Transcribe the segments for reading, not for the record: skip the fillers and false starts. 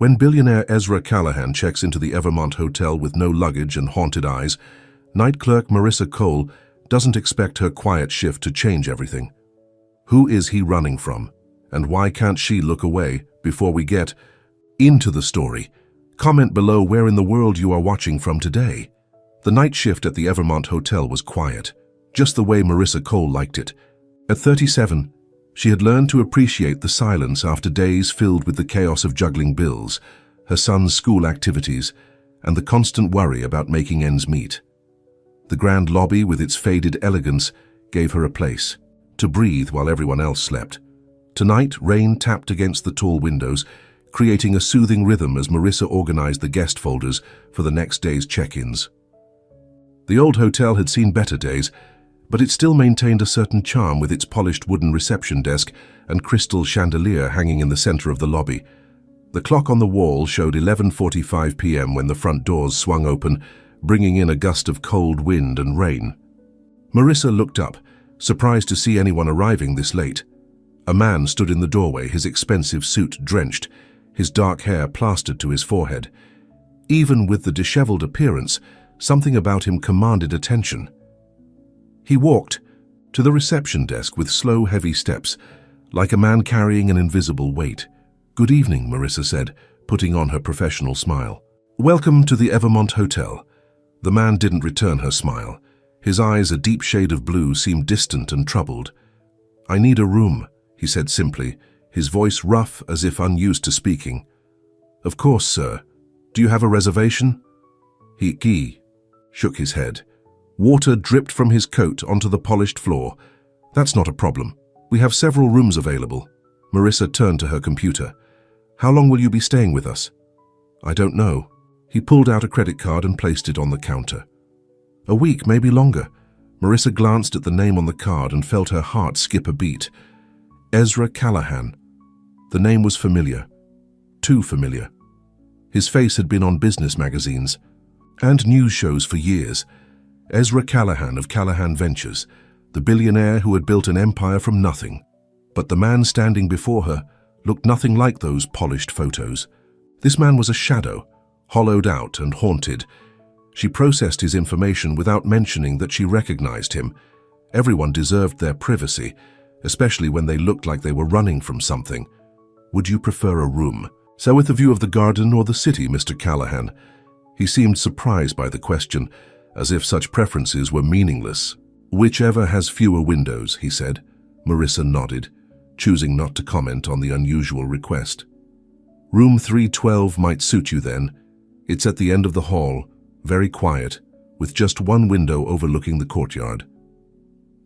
When billionaire Ezra Callahan checks into the Evermont Hotel with no luggage and haunted eyes, night clerk Marissa Cole doesn't expect her quiet shift to change everything. Who is he running from? And why can't she look away? Before we get into the story, comment below where in the world you are watching from today. The night shift at the Evermont Hotel was quiet, just the way Marissa Cole liked it. At 37, she had learned to appreciate the silence after days filled with the chaos of juggling bills, her son's school activities, and the constant worry about making ends meet. The grand lobby, with its faded elegance, gave her a place to breathe while everyone else slept. Tonight, rain tapped against the tall windows, creating a soothing rhythm as Marissa organized the guest folders for the next day's check-ins. The old hotel had seen better days, but it still maintained a certain charm with its polished wooden reception desk and crystal chandelier hanging in the center of the lobby. The clock on the wall showed 11:45 p.m. when the front doors swung open, bringing in a gust of cold wind and rain. Marissa looked up, surprised to see anyone arriving this late. A man stood in the doorway, his expensive suit drenched, his dark hair plastered to his forehead. Even with the disheveled appearance, something about him commanded attention. He walked to the reception desk with slow, heavy steps, like a man carrying an invisible weight. "Good evening," Marissa said, putting on her professional smile. "Welcome to the Evermont Hotel." The man didn't return her smile. His eyes, a deep shade of blue, seemed distant and troubled. "I need a room," he said simply, his voice rough as if unused to speaking. "Of course, sir. Do you have a reservation?" He shook his head. Water dripped from his coat onto the polished floor. "That's not a problem. We have several rooms available." Marissa turned to her computer. "How long will you be staying with us?" "I don't know." He pulled out a credit card and placed it on the counter. "A week, maybe longer." Marissa glanced at the name on the card and felt her heart skip a beat. Ezra Callahan. The name was familiar. Too familiar. His face had been on business magazines and news shows for years. Ezra Callahan of Callahan Ventures, the billionaire who had built an empire from nothing. But the man standing before her looked nothing like those polished photos. This man was a shadow, hollowed out and haunted. She processed his information without mentioning that she recognized him. Everyone deserved their privacy, especially when they looked like they were running from something. "Would you prefer a room? So with a view of the garden or the city, Mr. Callahan?" He seemed surprised by the question, as if such preferences were meaningless. "Whichever has fewer windows," he said. Marissa nodded, choosing not to comment on the unusual request. "Room 312 might suit you then. It's at the end of the hall, very quiet, with just one window overlooking the courtyard."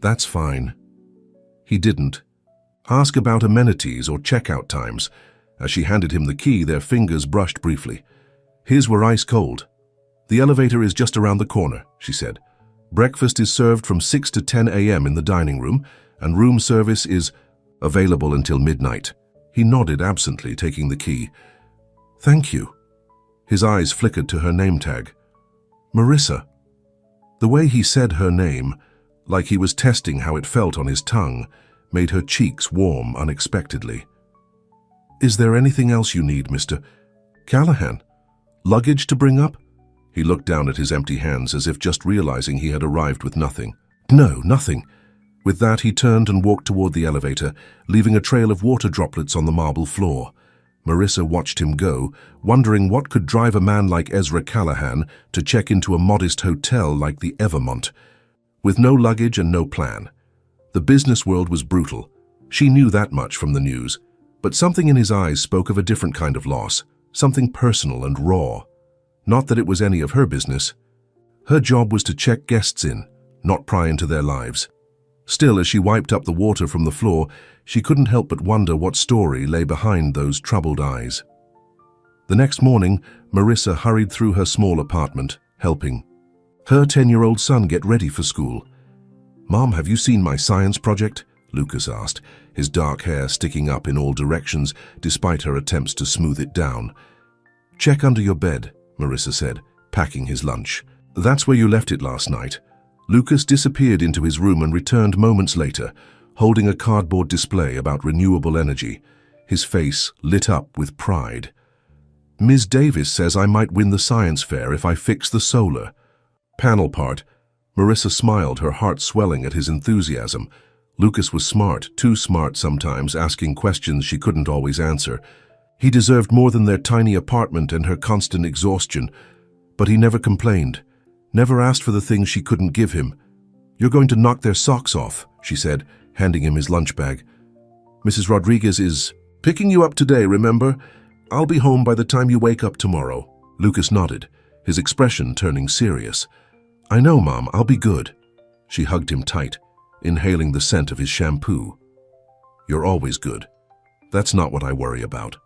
"That's fine." He didn't ask about amenities or checkout times. As she handed him the key, their fingers brushed briefly. His were ice cold. "The elevator is just around the corner," she said. "Breakfast is served from 6 to 10 a.m. in the dining room, and room service is available until midnight." He nodded absently, taking the key. "Thank you." His eyes flickered to her name tag. "Marissa." The way he said her name, like he was testing how it felt on his tongue, made her cheeks warm unexpectedly. "Is there anything else you need, Mr. Callahan? Luggage to bring up?" He looked down at his empty hands as if just realizing he had arrived with nothing. "No, nothing." With that, he turned and walked toward the elevator, leaving a trail of water droplets on the marble floor. Marissa watched him go, wondering what could drive a man like Ezra Callahan to check into a modest hotel like the Evermont. With no luggage and no plan. The business world was brutal. She knew that much from the news. But something in his eyes spoke of a different kind of loss, something personal and raw. Not that it was any of her business. Her job was to check guests in, not pry into their lives. Still, as she wiped up the water from the floor, she couldn't help but wonder what story lay behind those troubled eyes. The next morning, Marissa hurried through her small apartment, helping her 10-year-old son get ready for school. "Mom, have you seen my science project?" Lucas asked, his dark hair sticking up in all directions despite her attempts to smooth it down. "Check under your bed," Marissa said, packing his lunch. "That's where you left it last night." Lucas disappeared into his room and returned moments later, holding a cardboard display about renewable energy, his face lit up with pride. Ms. Davis says I might win the science fair if I fix the solar. Panel part. Marissa smiled, her heart swelling at his enthusiasm. Lucas was smart, too smart sometimes, asking questions she couldn't always answer. He deserved more than their tiny apartment and her constant exhaustion. But he never complained, never asked for the things she couldn't give him. "You're going to knock their socks off," she said, handing him his lunch bag. "Mrs. Rodriguez is picking you up today, remember? I'll be home by the time you wake up tomorrow." Lucas nodded, his expression turning serious. "I know, Mom, I'll be good." She hugged him tight, inhaling the scent of his shampoo. "You're always good. That's not what I worry about."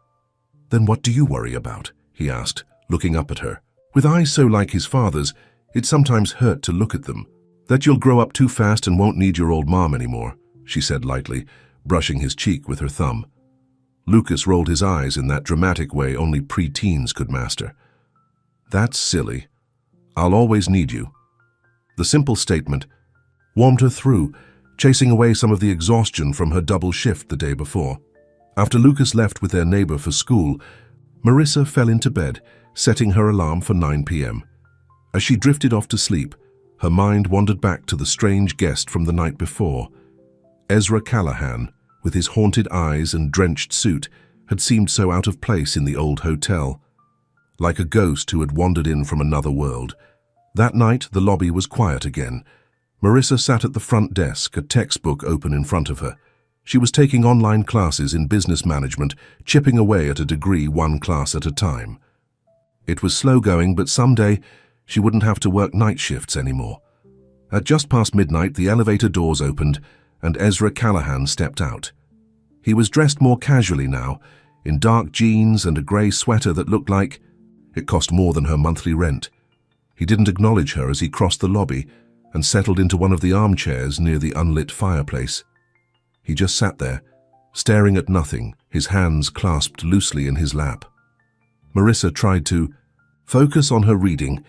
"Then what do you worry about?" he asked, looking up at her. With eyes so like his father's, it sometimes hurt to look at them. "That you'll grow up too fast and won't need your old mom anymore," she said lightly, brushing his cheek with her thumb. Lucas rolled his eyes in that dramatic way only pre-teens could master. "That's silly. I'll always need you." The simple statement warmed her through, chasing away some of the exhaustion from her double shift the day before. After Lucas left with their neighbor for school, Marissa fell into bed, setting her alarm for 9 p.m. As she drifted off to sleep, her mind wandered back to the strange guest from the night before. Ezra Callahan, with his haunted eyes and drenched suit, had seemed so out of place in the old hotel, like a ghost who had wandered in from another world. That night, the lobby was quiet again. Marissa sat at the front desk, a textbook open in front of her. She was taking online classes in business management, chipping away at a degree one class at a time. It was slow going, but someday she wouldn't have to work night shifts anymore. At just past midnight, the elevator doors opened, and Ezra Callahan stepped out. He was dressed more casually now, in dark jeans and a grey sweater that looked like it cost more than her monthly rent. He didn't acknowledge her as he crossed the lobby and settled into one of the armchairs near the unlit fireplace. He just sat there, staring at nothing, his hands clasped loosely in his lap. Marissa tried to focus on her reading,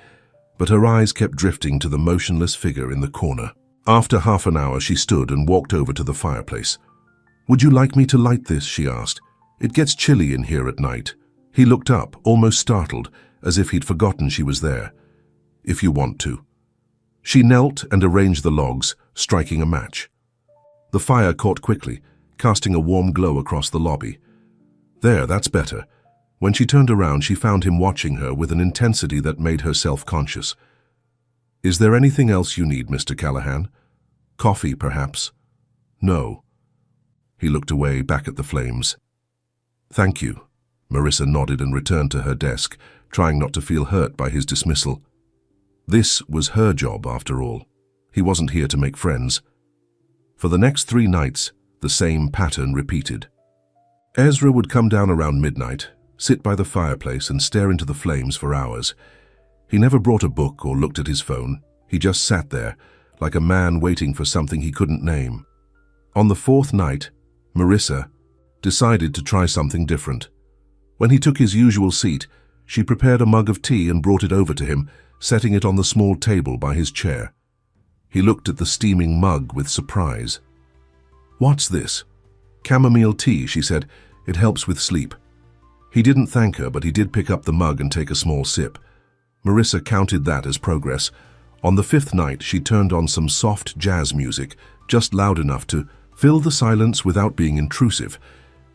but her eyes kept drifting to the motionless figure in the corner. After half an hour, she stood and walked over to the fireplace. "Would you like me to light this?" she asked. "It gets chilly in here at night." He looked up, almost startled, as if he'd forgotten she was there. "If you want to." She knelt and arranged the logs, striking a match. The fire caught quickly, casting a warm glow across the lobby. "There, that's better." When she turned around, she found him watching her with an intensity that made her self-conscious. "Is there anything else you need, Mr. Callahan? Coffee, perhaps?" "No." He looked away, back at the flames. "Thank you." Marissa nodded and returned to her desk, trying not to feel hurt by his dismissal. This was her job, after all. He wasn't here to make friends. For the next 3 nights, the same pattern repeated. Ezra would come down around midnight, sit by the fireplace and stare into the flames for hours. He never brought a book or looked at his phone. He just sat there, like a man waiting for something he couldn't name. On the 4th night, Marissa decided to try something different. When he took his usual seat, she prepared a mug of tea and brought it over to him, setting it on the small table by his chair. He looked at the steaming mug with surprise. "What's this?" "Chamomile tea," she said. "It helps with sleep." He didn't thank her, but he did pick up the mug and take a small sip. Marissa counted that as progress. On the 5th night, she turned on some soft jazz music, just loud enough to fill the silence without being intrusive.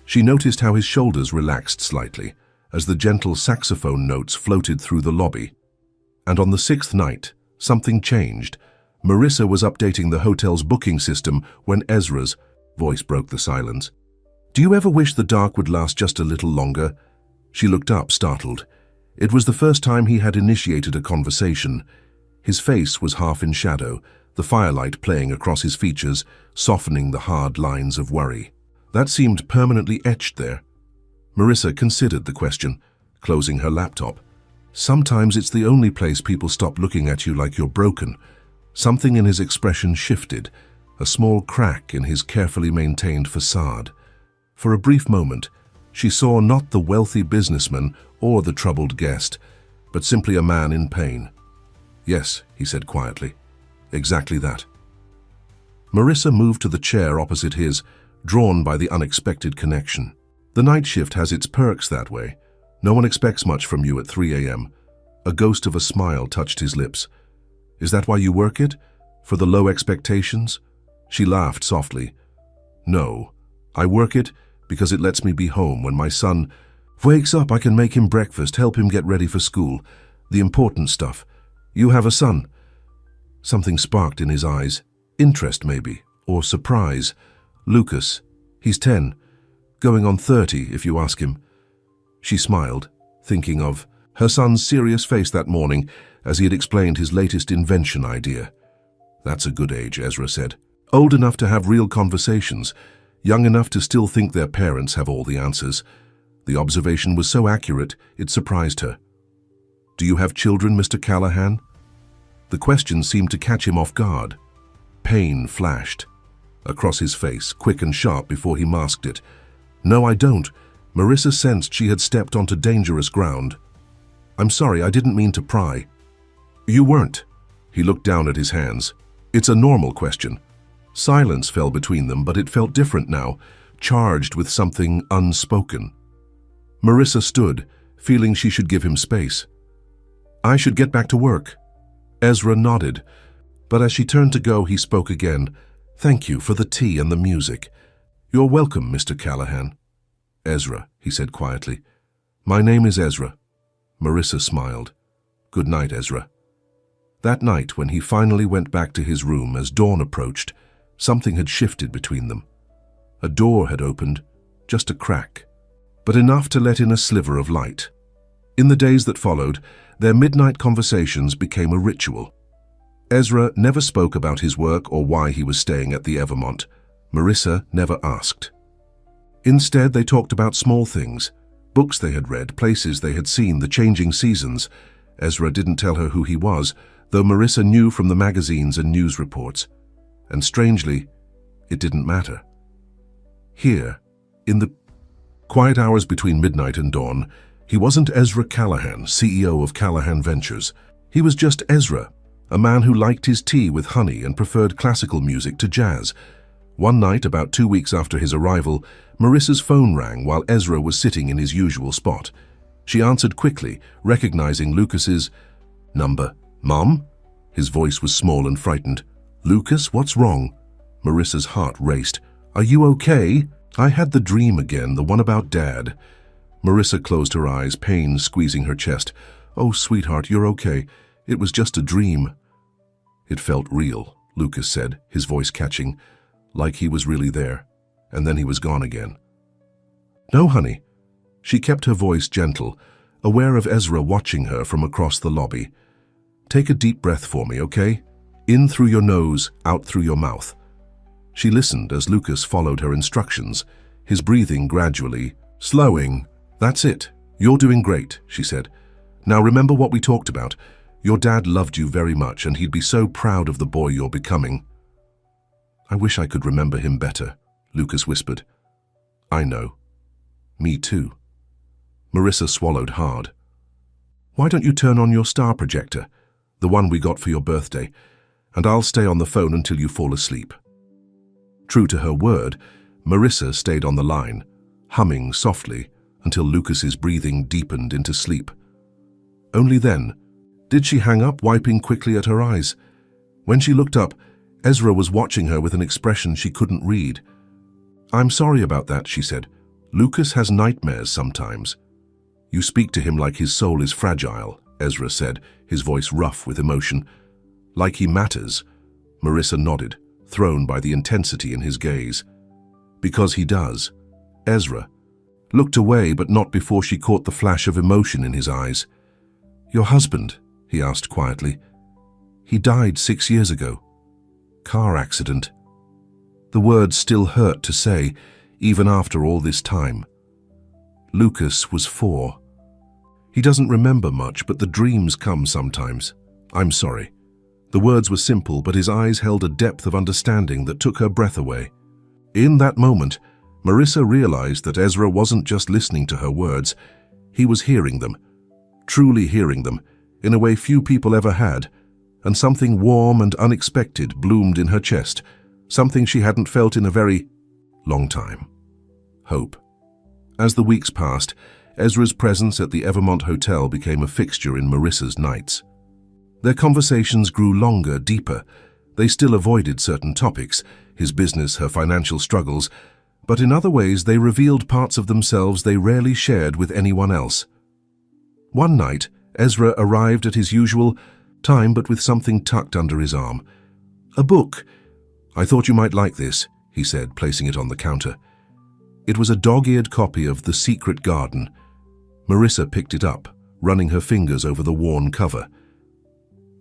She noticed how his shoulders relaxed slightly as the gentle saxophone notes floated through the lobby. And on the 6th night, something changed. Marissa was updating the hotel's booking system when Ezra's voice broke the silence. "Do you ever wish the dark would last just a little longer?" She looked up, startled. It was the first time he had initiated a conversation. His face was half in shadow, the firelight playing across his features, softening the hard lines of worry. That seemed permanently etched there. Marissa considered the question, closing her laptop. "Sometimes it's the only place people stop looking at you like you're broken." Something in his expression shifted, a small crack in his carefully maintained facade. For a brief moment, she saw not the wealthy businessman or the troubled guest, but simply a man in pain. "Yes," he said quietly. "Exactly that." Marissa moved to the chair opposite his, drawn by the unexpected connection. The night shift has its perks that way. No one expects much from you at 3 a.m. A ghost of a smile touched his lips. Is that why you work it? For the low expectations? She laughed softly. No, I work it because it lets me be home when my son wakes up. I can make him breakfast, help him get ready for school. The important stuff. You have a son. Something sparked in his eyes. Interest, maybe, or surprise. Lucas. He's 10. Going on 30, if you ask him. She smiled, thinking of her son's serious face that morning as he had explained his latest invention idea. That's a good age, Ezra said. Old enough to have real conversations, young enough to still think their parents have all the answers. The observation was so accurate, it surprised her. Do you have children, Mr. Callahan? The question seemed to catch him off guard. Pain flashed across his face, quick and sharp before he masked it. No, I don't. Marissa sensed she had stepped onto dangerous ground. I'm sorry, I didn't mean to pry. You weren't. He looked down at his hands. It's a normal question. Silence fell between them, but it felt different now, charged with something unspoken. Marissa stood, feeling she should give him space. I should get back to work. Ezra nodded, but as she turned to go, he spoke again. Thank you for the tea and the music. You're welcome, Mr. Callahan. Ezra, he said quietly. My name is Ezra. Marissa smiled. Good night, Ezra. That night, when he finally went back to his room as dawn approached, something had shifted between them. A door had opened, just a crack, but enough to let in a sliver of light. In the days that followed, their midnight conversations became a ritual. Ezra never spoke about his work or why he was staying at the Evermont. Marissa never asked. Instead, they talked about small things, books they had read, places they had seen, the changing seasons. Ezra didn't tell her who he was, though Marissa knew from the magazines and news reports. And strangely, it didn't matter. Here, in the quiet hours between midnight and dawn, he wasn't Ezra Callahan, CEO of Callahan Ventures. He was just Ezra, a man who liked his tea with honey and preferred classical music to jazz. One night, about 2 weeks after his arrival, Marissa's phone rang while Ezra was sitting in his usual spot. She answered quickly, recognizing Lucas's number. Mom? His voice was small and frightened. Lucas, what's wrong? Marissa's heart raced. Are you okay? I had the dream again, the one about Dad. Marissa closed her eyes, pain squeezing her chest. Oh, sweetheart, you're okay. It was just a dream. It felt real, Lucas said, his voice catching, like he was really there, and then he was gone again. No, honey. She kept her voice gentle, aware of Ezra watching her from across the lobby. Take a deep breath for me, okay? In through your nose, out through your mouth. She listened as Lucas followed her instructions, his breathing gradually slowing. That's it. You're doing great, she said. Now remember what we talked about. Your dad loved you very much, and he'd be so proud of the boy you're becoming. I wish I could remember him better, Lucas whispered. I know. Me too. Marissa swallowed hard. Why don't you turn on your star projector, the one we got for your birthday, and I'll stay on the phone until you fall asleep. True to her word, Marissa stayed on the line, humming softly until Lucas's breathing deepened into sleep. Only then did she hang up, wiping quickly at her eyes. When she looked up, Ezra was watching her with an expression she couldn't read. I'm sorry about that, she said. Lucas has nightmares sometimes. You speak to him like his soul is fragile, Ezra said, his voice rough with emotion. Like he matters. Marissa nodded, thrown by the intensity in his gaze. Because he does. Ezra looked away, but not before she caught the flash of emotion in his eyes. Your husband, he asked quietly. He died 6 years ago. Car accident. The words still hurt to say, even after all this time. Lucas was 4. He doesn't remember much, but the dreams come sometimes. I'm sorry. The words were simple, but his eyes held a depth of understanding that took her breath away. In that moment, Marissa realized that Ezra wasn't just listening to her words. He was hearing them, truly hearing them, in a way few people ever had, and something warm and unexpected bloomed in her chest, something she hadn't felt in a very long time. Hope. As the weeks passed, Ezra's presence at the Evermont Hotel became a fixture in Marissa's nights. Their conversations grew longer, deeper. They still avoided certain topics, his business, her financial struggles, but in other ways they revealed parts of themselves they rarely shared with anyone else. One night, Ezra arrived at his usual time but with something tucked under his arm. "A book. I thought you might like this," he said, placing it on the counter. It was a dog-eared copy of The Secret Garden. Marissa picked it up, running her fingers over the worn cover.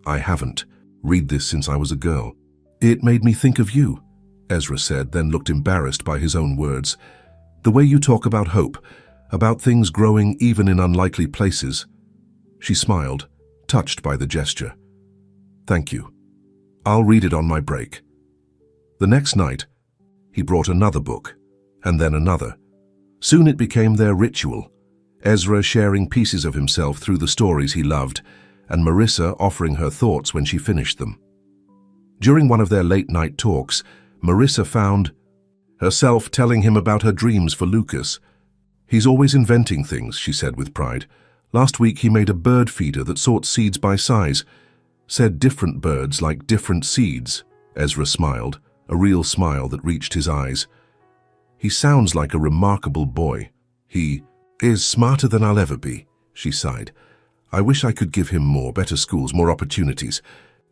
"I haven't read this since I was a girl. It made me think of you," Ezra said, then looked embarrassed by his own words. "The way you talk about hope, about things growing even in unlikely places." She smiled, touched by the gesture. "Thank you. I'll read it on my break." The next night, he brought another book, and then another. Soon it became their ritual, Ezra sharing pieces of himself through the stories he loved, and Marissa offering her thoughts when she finished them. During one of their late-night talks, Marissa found herself telling him about her dreams for Lucas. "He's always inventing things," she said with pride. "Last week he made a bird feeder that sorts seeds by size. Said different birds like different seeds." Ezra smiled, a real smile that reached his eyes. "He sounds like a remarkable boy. He is smarter than I'll ever be," she sighed. "I wish I could give him more, better schools, more opportunities."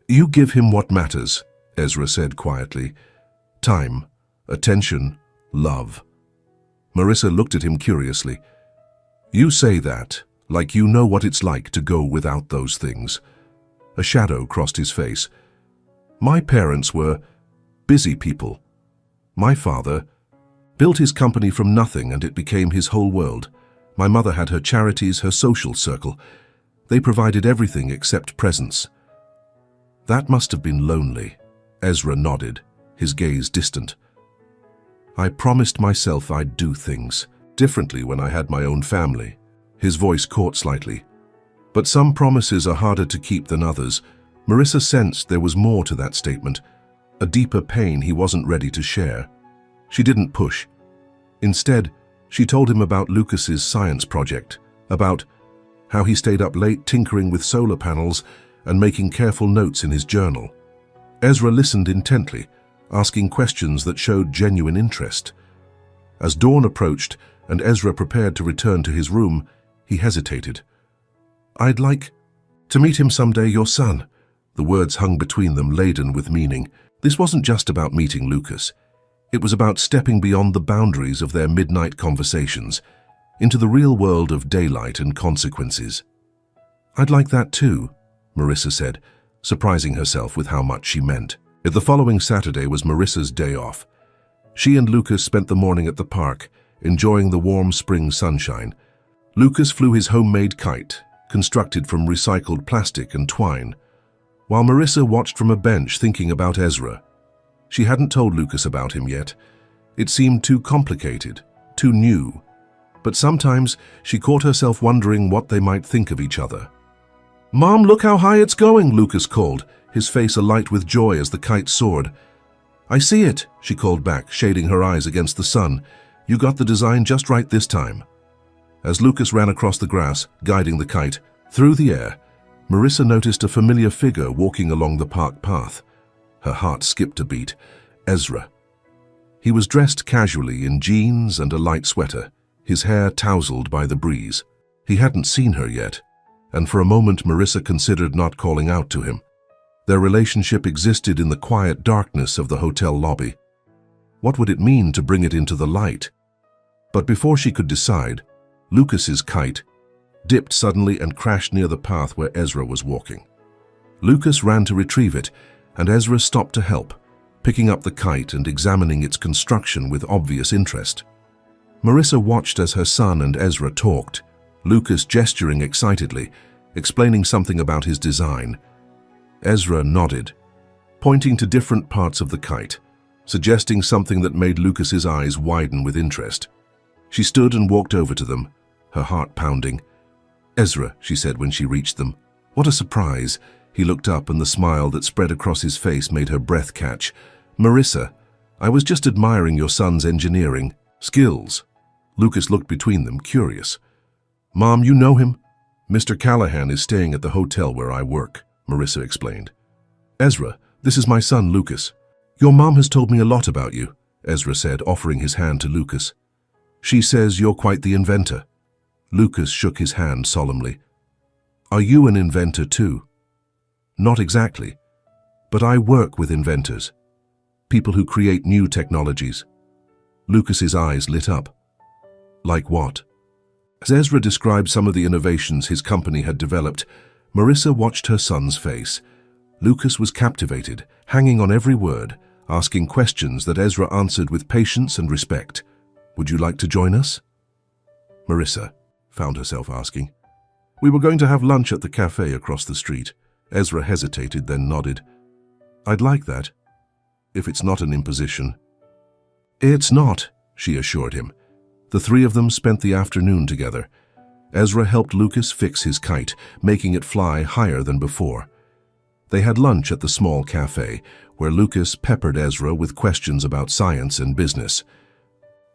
"You give him what matters," Ezra said quietly. "Time, attention, love." Marissa looked at him curiously. "You say that, like you know what it's like to go without those things." A shadow crossed his face. "My parents were busy people. My father built his company from nothing and it became his whole world. My mother had her charities, her social circle. They provided everything except presence." "That must have been lonely." Ezra nodded, his gaze distant. "I promised myself I'd do things differently when I had my own family." His voice caught slightly. "But some promises are harder to keep than others." Marissa sensed there was more to that statement, a deeper pain he wasn't ready to share. She didn't push. Instead, she told him about Lucas's science project, about how he stayed up late tinkering with solar panels and making careful notes in his journal. Ezra listened intently, asking questions that showed genuine interest. As dawn approached and Ezra prepared to return to his room, he hesitated. "I'd like to meet him someday, your son." The words hung between them, laden with meaning. This wasn't just about meeting Lucas. It was about stepping beyond the boundaries of their midnight conversations into the real world of daylight and consequences. "I'd like that too," Marissa said, surprising herself with how much she meant. The following Saturday was Marissa's day off. She and Lucas spent the morning at the park, enjoying the warm spring sunshine. Lucas flew his homemade kite, constructed from recycled plastic and twine, while Marissa watched from a bench thinking about Ezra. She hadn't told Lucas about him yet. It seemed too complicated, too new. But sometimes she caught herself wondering what they might think of each other. "Mom, look how high it's going," Lucas called, his face alight with joy as the kite soared. "I see it," she called back, shading her eyes against the sun. "You got the design just right this time." As Lucas ran across the grass, guiding the kite through the air, Marissa noticed a familiar figure walking along the park path. Her heart skipped a beat. Ezra. He was dressed casually in jeans and a light sweater, his hair tousled by the breeze. He hadn't seen her yet, and for a moment Marissa considered not calling out to him. Their relationship existed in the quiet darkness of the hotel lobby. What would it mean to bring it into the light? But before she could decide, Lucas's kite dipped suddenly and crashed near the path where Ezra was walking. Lucas ran to retrieve it, and Ezra stopped to help, picking up the kite and examining its construction with obvious interest. Marissa watched as her son and Ezra talked, Lucas gesturing excitedly, explaining something about his design. Ezra nodded, pointing to different parts of the kite, suggesting something that made Lucas's eyes widen with interest. She stood and walked over to them, her heart pounding. "Ezra," she said when she reached them. "What a surprise." He looked up and the smile that spread across his face made her breath catch. "Marissa, I was just admiring your son's engineering skills." Lucas looked between them, curious. Mom, you know him? Mr. Callahan is staying at the hotel where I work, Marissa explained. Ezra, this is my son, Lucas. Your mom has told me a lot about you, Ezra said, offering his hand to Lucas. She says you're quite the inventor. Lucas shook his hand solemnly. Are you an inventor too? Not exactly, but I work with inventors, people who create new technologies. Lucas's eyes lit up. Like what? As Ezra described some of the innovations his company had developed, Marissa watched her son's face. Lucas was captivated, hanging on every word, asking questions that Ezra answered with patience and respect. Would you like to join us? Marissa found herself asking. We were going to have lunch at the cafe across the street. Ezra hesitated, then nodded. I'd like that, if it's not an imposition. It's not, she assured him. The three of them spent the afternoon together. Ezra helped Lucas fix his kite, making it fly higher than before. They had lunch at the small cafe, where Lucas peppered Ezra with questions about science and business.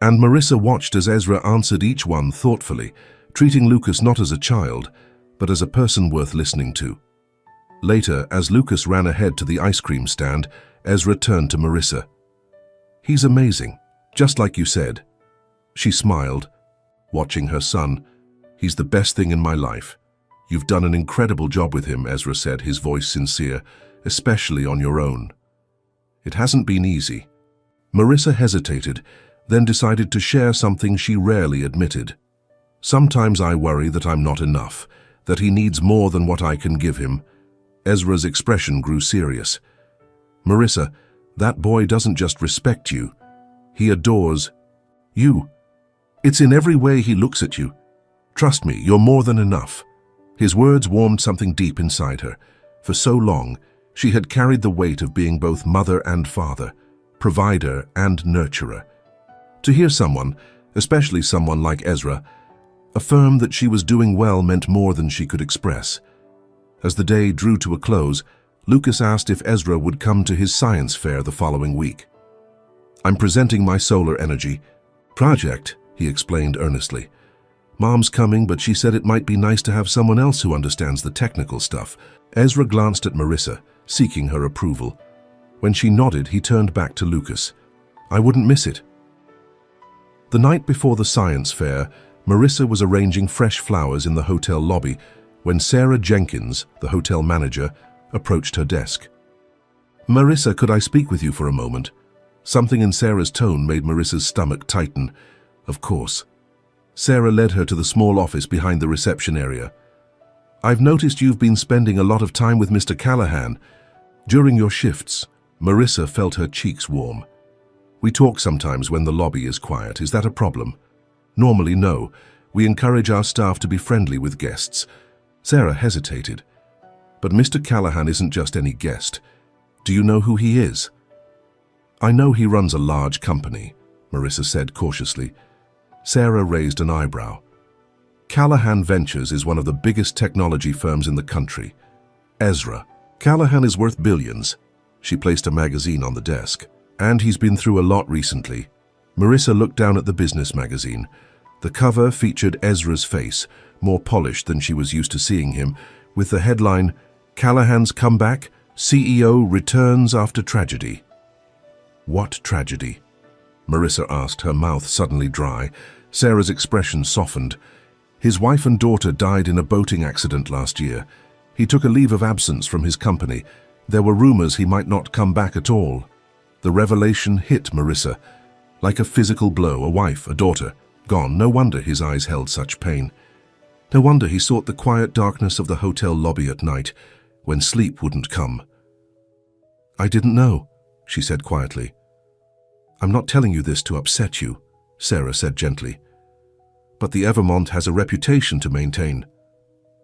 And Marissa watched as Ezra answered each one thoughtfully, treating Lucas not as a child, but as a person worth listening to. Later, as Lucas ran ahead to the ice cream stand, Ezra turned to Marissa. He's amazing, just like you said. She smiled, watching her son. He's the best thing in my life. You've done an incredible job with him, Ezra said, his voice sincere, especially on your own. It hasn't been easy. Marissa hesitated, then decided to share something she rarely admitted. Sometimes I worry that I'm not enough, that he needs more than what I can give him. Ezra's expression grew serious. Marissa, that boy doesn't just respect you. He adores you. It's in every way he looks at you. Trust me, you're more than enough. His words warmed something deep inside her. For so long, she had carried the weight of being both mother and father, provider and nurturer. To hear someone, especially someone like Ezra, affirm that she was doing well meant more than she could express. As the day drew to a close, Lucas asked if Ezra would come to his science fair the following week. I'm presenting my solar energy project, he explained earnestly. Mom's coming, but she said it might be nice to have someone else who understands the technical stuff. Ezra glanced at Marissa, seeking her approval. When she nodded, he turned back to Lucas. I wouldn't miss it. The night before the science fair, Marissa was arranging fresh flowers in the hotel lobby when Sarah Jenkins, the hotel manager, approached her desk. Marissa, could I speak with you for a moment? Something in Sarah's tone made Marissa's stomach tighten. Of course. Sarah led her to the small office behind the reception area. I've noticed you've been spending a lot of time with Mr. Callahan. During your shifts, Marissa felt her cheeks warm. We talk sometimes when the lobby is quiet. Is that a problem? Normally, no. We encourage our staff to be friendly with guests. Sarah hesitated. But Mr. Callahan isn't just any guest. Do you know who he is? I know he runs a large company, Marissa said cautiously. Sarah raised an eyebrow. Callahan Ventures is one of the biggest technology firms in the country. Ezra, Callahan is worth billions. She placed a magazine on the desk. And he's been through a lot recently. Marissa looked down at the business magazine. The cover featured Ezra's face, more polished than she was used to seeing him, with the headline, Callahan's Comeback, CEO Returns After Tragedy. What tragedy? Marissa asked, her mouth suddenly dry. Sarah's expression softened. His wife and daughter died in a boating accident last year. He took a leave of absence from his company. There were rumors he might not come back at all. The revelation hit Marissa. Like a physical blow, a wife, a daughter, gone. No wonder his eyes held such pain. No wonder he sought the quiet darkness of the hotel lobby at night, when sleep wouldn't come. I didn't know, she said quietly. I'm not telling you this to upset you, Sarah said gently. But the Evermont has a reputation to maintain.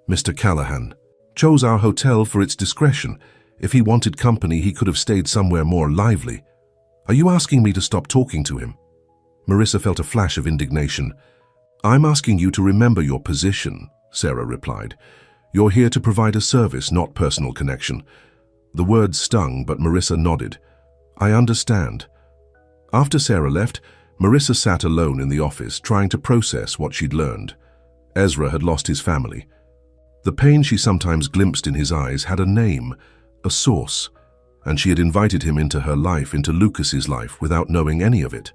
Mr. Callahan chose our hotel for its discretion. If he wanted company, he could have stayed somewhere more lively. Are you asking me to stop talking to him? Marissa felt a flash of indignation. I'm asking you to remember your position, Sarah replied. You're here to provide a service, not personal connection. The words stung, but Marissa nodded. I understand. After Sarah left, Marissa sat alone in the office, trying to process what she'd learned. Ezra had lost his family. The pain she sometimes glimpsed in his eyes had a name, a source, and she had invited him into her life, into Lucas's life, without knowing any of it.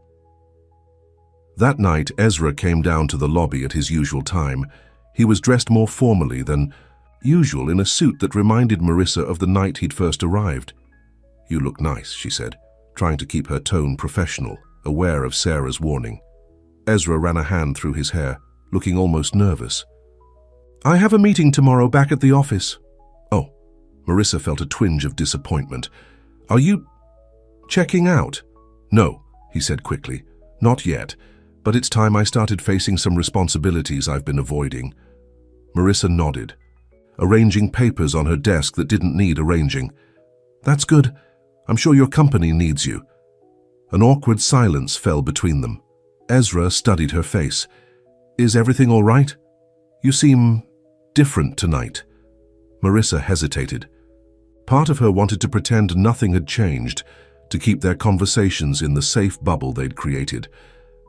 That night, Ezra came down to the lobby at his usual time. He was dressed more formally than usual in a suit that reminded Marissa of the night he'd first arrived. "You look nice," she said, trying to keep her tone professional, aware of Sarah's warning. Ezra ran a hand through his hair, looking almost nervous. "I have a meeting tomorrow back at the office." "Oh." Marissa felt a twinge of disappointment. "Are you checking out?" "No," he said quickly. "Not yet, but it's time I started facing some responsibilities I've been avoiding." Marissa nodded, arranging papers on her desk that didn't need arranging. "That's good. I'm sure your company needs you." An awkward silence fell between them. Ezra studied her face. "Is everything all right? You seem different tonight." Marissa hesitated. Part of her wanted to pretend nothing had changed, to keep their conversations in the safe bubble they'd created.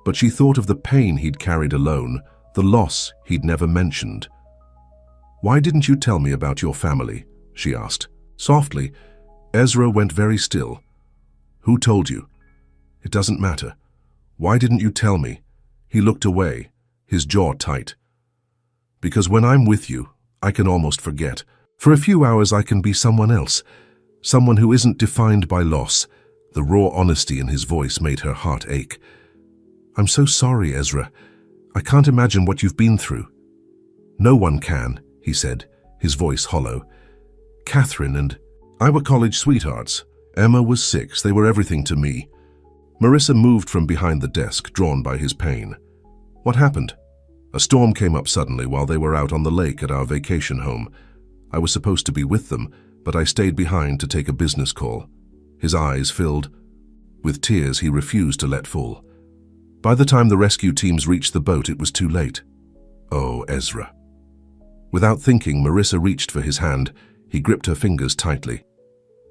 But she thought of the pain he'd carried alone, the loss he'd never mentioned. "Why didn't you tell me about your family?" she asked. Softly, Ezra went very still. "Who told you?" "It doesn't matter. Why didn't you tell me?" He looked away, his jaw tight. "Because when I'm with you, I can almost forget. For a few hours I can be someone else, someone who isn't defined by loss." The raw honesty in his voice made her heart ache. "I'm so sorry, Ezra. I can't imagine what you've been through." "No one can," he said, his voice hollow. "Catherine and I were college sweethearts. Emma was 6. They were everything to me." Marissa moved from behind the desk, drawn by his pain. "What happened?" "A storm came up suddenly while they were out on the lake at our vacation home. I was supposed to be with them, but I stayed behind to take a business call." His eyes filled with tears he refused to let fall. By the time the rescue teams reached the boat, it was too late. "Oh, Ezra." Without thinking, Marissa reached for his hand. He gripped her fingers tightly.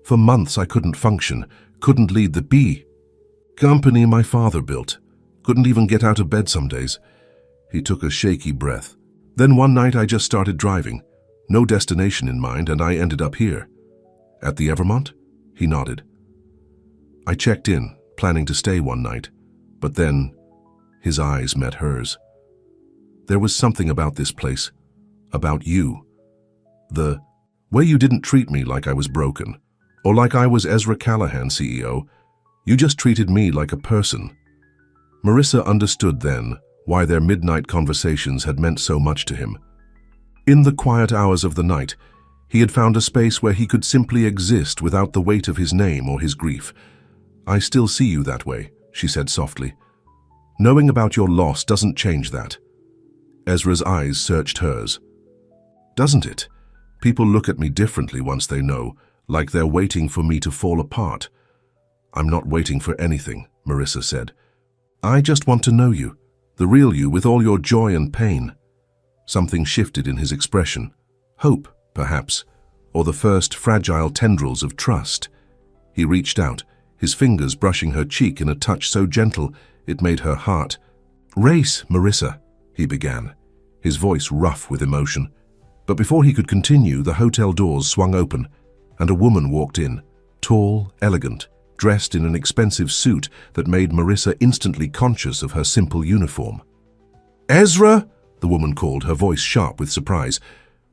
"For months I couldn't function, couldn't lead the company my father built. Couldn't even get out of bed some days." He took a shaky breath. "Then one night I just started driving. No destination in mind, and I ended up here." "At the Evermont?" He nodded. "I checked in, planning to stay one night, but then..." His eyes met hers. "There was something about this place, about you. The way you didn't treat me like I was broken, or like I was Ezra Callahan, CEO. You just treated me like a person." Marissa understood then why their midnight conversations had meant so much to him. In the quiet hours of the night, he had found a space where he could simply exist without the weight of his name or his grief. "I still see you that way," she said softly. "Knowing about your loss doesn't change that." Ezra's eyes searched hers. "Doesn't it? People look at me differently once they know, like they're waiting for me to fall apart." "I'm not waiting for anything," Marissa said. "I just want to know you, the real you with all your joy and pain." Something shifted in his expression. Hope, perhaps, or the first fragile tendrils of trust. He reached out, his fingers brushing her cheek in a touch so gentle it made her heart race. "Marissa," he began, his voice rough with emotion. But before he could continue, the hotel doors swung open, and a woman walked in, tall, elegant, dressed in an expensive suit that made Marissa instantly conscious of her simple uniform. "Ezra!" the woman called, her voice sharp with surprise.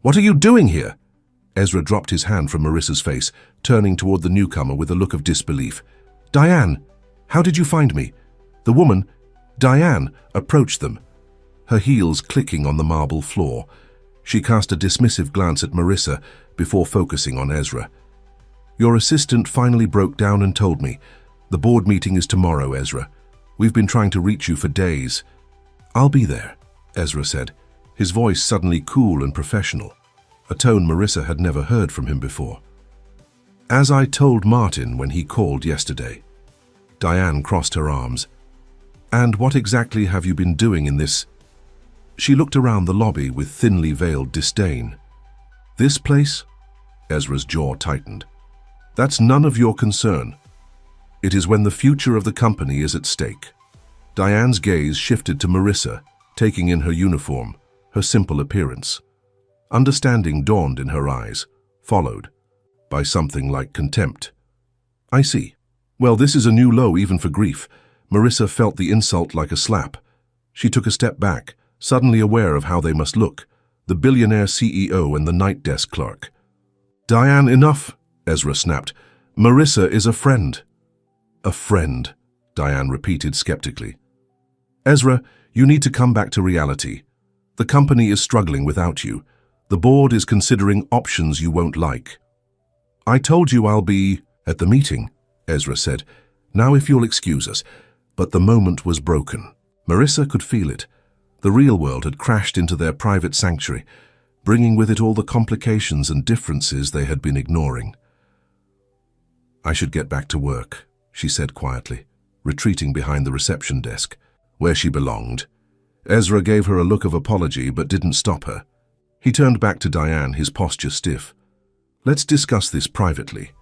"What are you doing here?" Ezra dropped his hand from Marissa's face, turning toward the newcomer with a look of disbelief. "Diane, how did you find me?" The woman, Diane, approached them, her heels clicking on the marble floor. She cast a dismissive glance at Marissa before focusing on Ezra. "Your assistant finally broke down and told me. The board meeting is tomorrow, Ezra. We've been trying to reach you for days." "I'll be there," Ezra said, his voice suddenly cool and professional, a tone Marissa had never heard from him before. "As I told Martin when he called yesterday." Diane crossed her arms. "And what exactly have you been doing in this?" She looked around the lobby with thinly veiled disdain. "This place?" Ezra's jaw tightened. "That's none of your concern. It is when the future of the company is at stake." Diane's gaze shifted to Marissa, taking in her uniform, her simple appearance. Understanding dawned in her eyes, followed by something like contempt. "I see. Well, this is a new low even for grief." Marissa felt the insult like a slap. She took a step back, suddenly aware of how they must look, the billionaire CEO and the night desk clerk. "Diane, enough," Ezra snapped. "Marissa is a friend." "A friend," Diane repeated skeptically. "Ezra, you need to come back to reality. The company is struggling without you. The board is considering options you won't like." "I told you I'll be at the meeting," Ezra said. "Now if you'll excuse us." But the moment was broken. Marissa could feel it. The real world had crashed into their private sanctuary, bringing with it all the complications and differences they had been ignoring. "I should get back to work," she said quietly, retreating behind the reception desk, where she belonged. Ezra gave her a look of apology but didn't stop her. He turned back to Diane, his posture stiff. "Let's discuss this privately."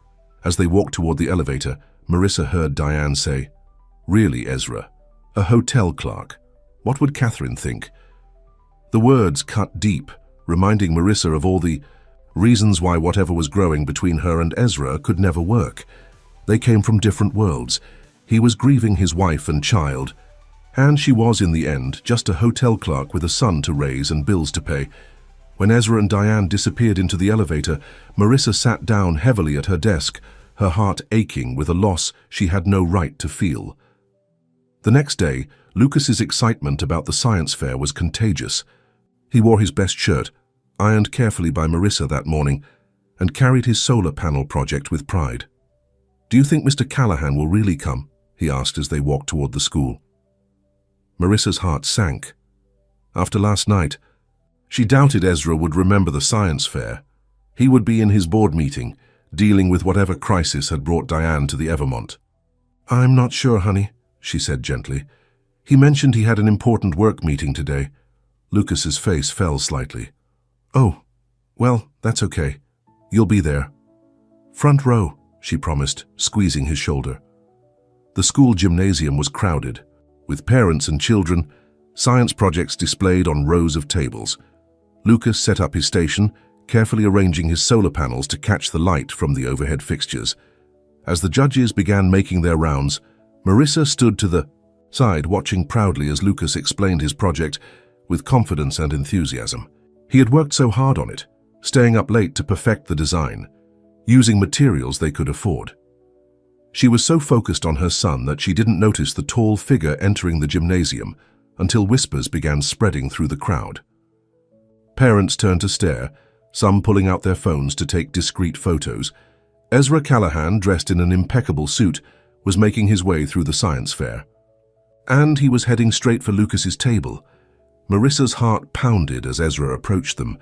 As they walked toward the elevator, Marissa heard Diane say, "Really, Ezra? A hotel clerk? What would Catherine think?" The words cut deep, reminding Marissa of all the reasons why whatever was growing between her and Ezra could never work. They came from different worlds. He was grieving his wife and child, and she was, in the end, just a hotel clerk with a son to raise and bills to pay. When Ezra and Diane disappeared into the elevator, Marissa sat down heavily at her desk, her heart aching with a loss she had no right to feel. The next day, Lucas's excitement about the science fair was contagious. He wore his best shirt, ironed carefully by Marissa that morning, and carried his solar panel project with pride. "Do you think Mr. Callahan will really come?" he asked as they walked toward the school. Marissa's heart sank. After last night, she doubted Ezra would remember the science fair. He would be in his board meeting, dealing with whatever crisis had brought Diane to the Evermont. "I'm not sure, honey," she said gently. "He mentioned he had an important work meeting today." Lucas's face fell slightly. "Oh, well, that's okay. You'll be there." "Front row," she promised, squeezing his shoulder. The school gymnasium was crowded, with parents and children, science projects displayed on rows of tables. Lucas set up his station, carefully arranging his solar panels to catch the light from the overhead fixtures. As the judges began making their rounds, Marissa stood to the side, watching proudly as Lucas explained his project with confidence and enthusiasm. He had worked so hard on it, staying up late to perfect the design, using materials they could afford. She was so focused on her son that she didn't notice the tall figure entering the gymnasium until whispers began spreading through the crowd. Parents turned to stare, some pulling out their phones to take discreet photos. Ezra Callahan, dressed in an impeccable suit, was making his way through the science fair. And he was heading straight for Lucas's table. Marissa's heart pounded as Ezra approached them.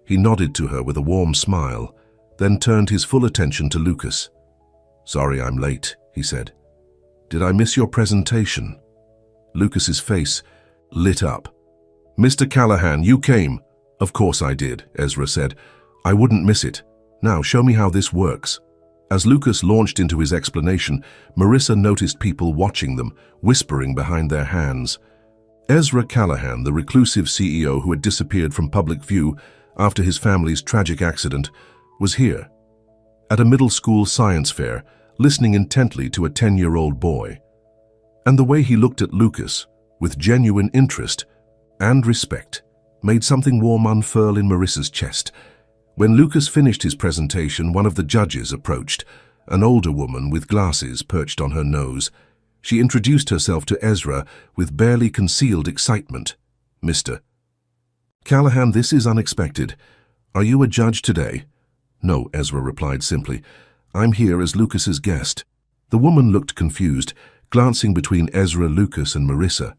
He nodded to her with a warm smile, then turned his full attention to Lucas. "Sorry I'm late," he said. "Did I miss your presentation?" Lucas's face lit up. "Mr. Callahan, you came." "Of course I did," Ezra said. "I wouldn't miss it. Now show me how this works." As Lucas launched into his explanation, Marissa noticed people watching them, whispering behind their hands. Ezra Callahan, the reclusive CEO who had disappeared from public view after his family's tragic accident, was here, at a middle school science fair, listening intently to a 10-year-old boy. And the way he looked at Lucas, with genuine interest and respect, made something warm unfurl in Marissa's chest. When Lucas finished his presentation, one of the judges approached, an older woman with glasses perched on her nose. She introduced herself to Ezra with barely concealed excitement. "Mr. Callahan, this is unexpected. Are you a judge today?" "No," Ezra replied simply. "I'm here as Lucas's guest." The woman looked confused, glancing between Ezra, Lucas, and Marissa.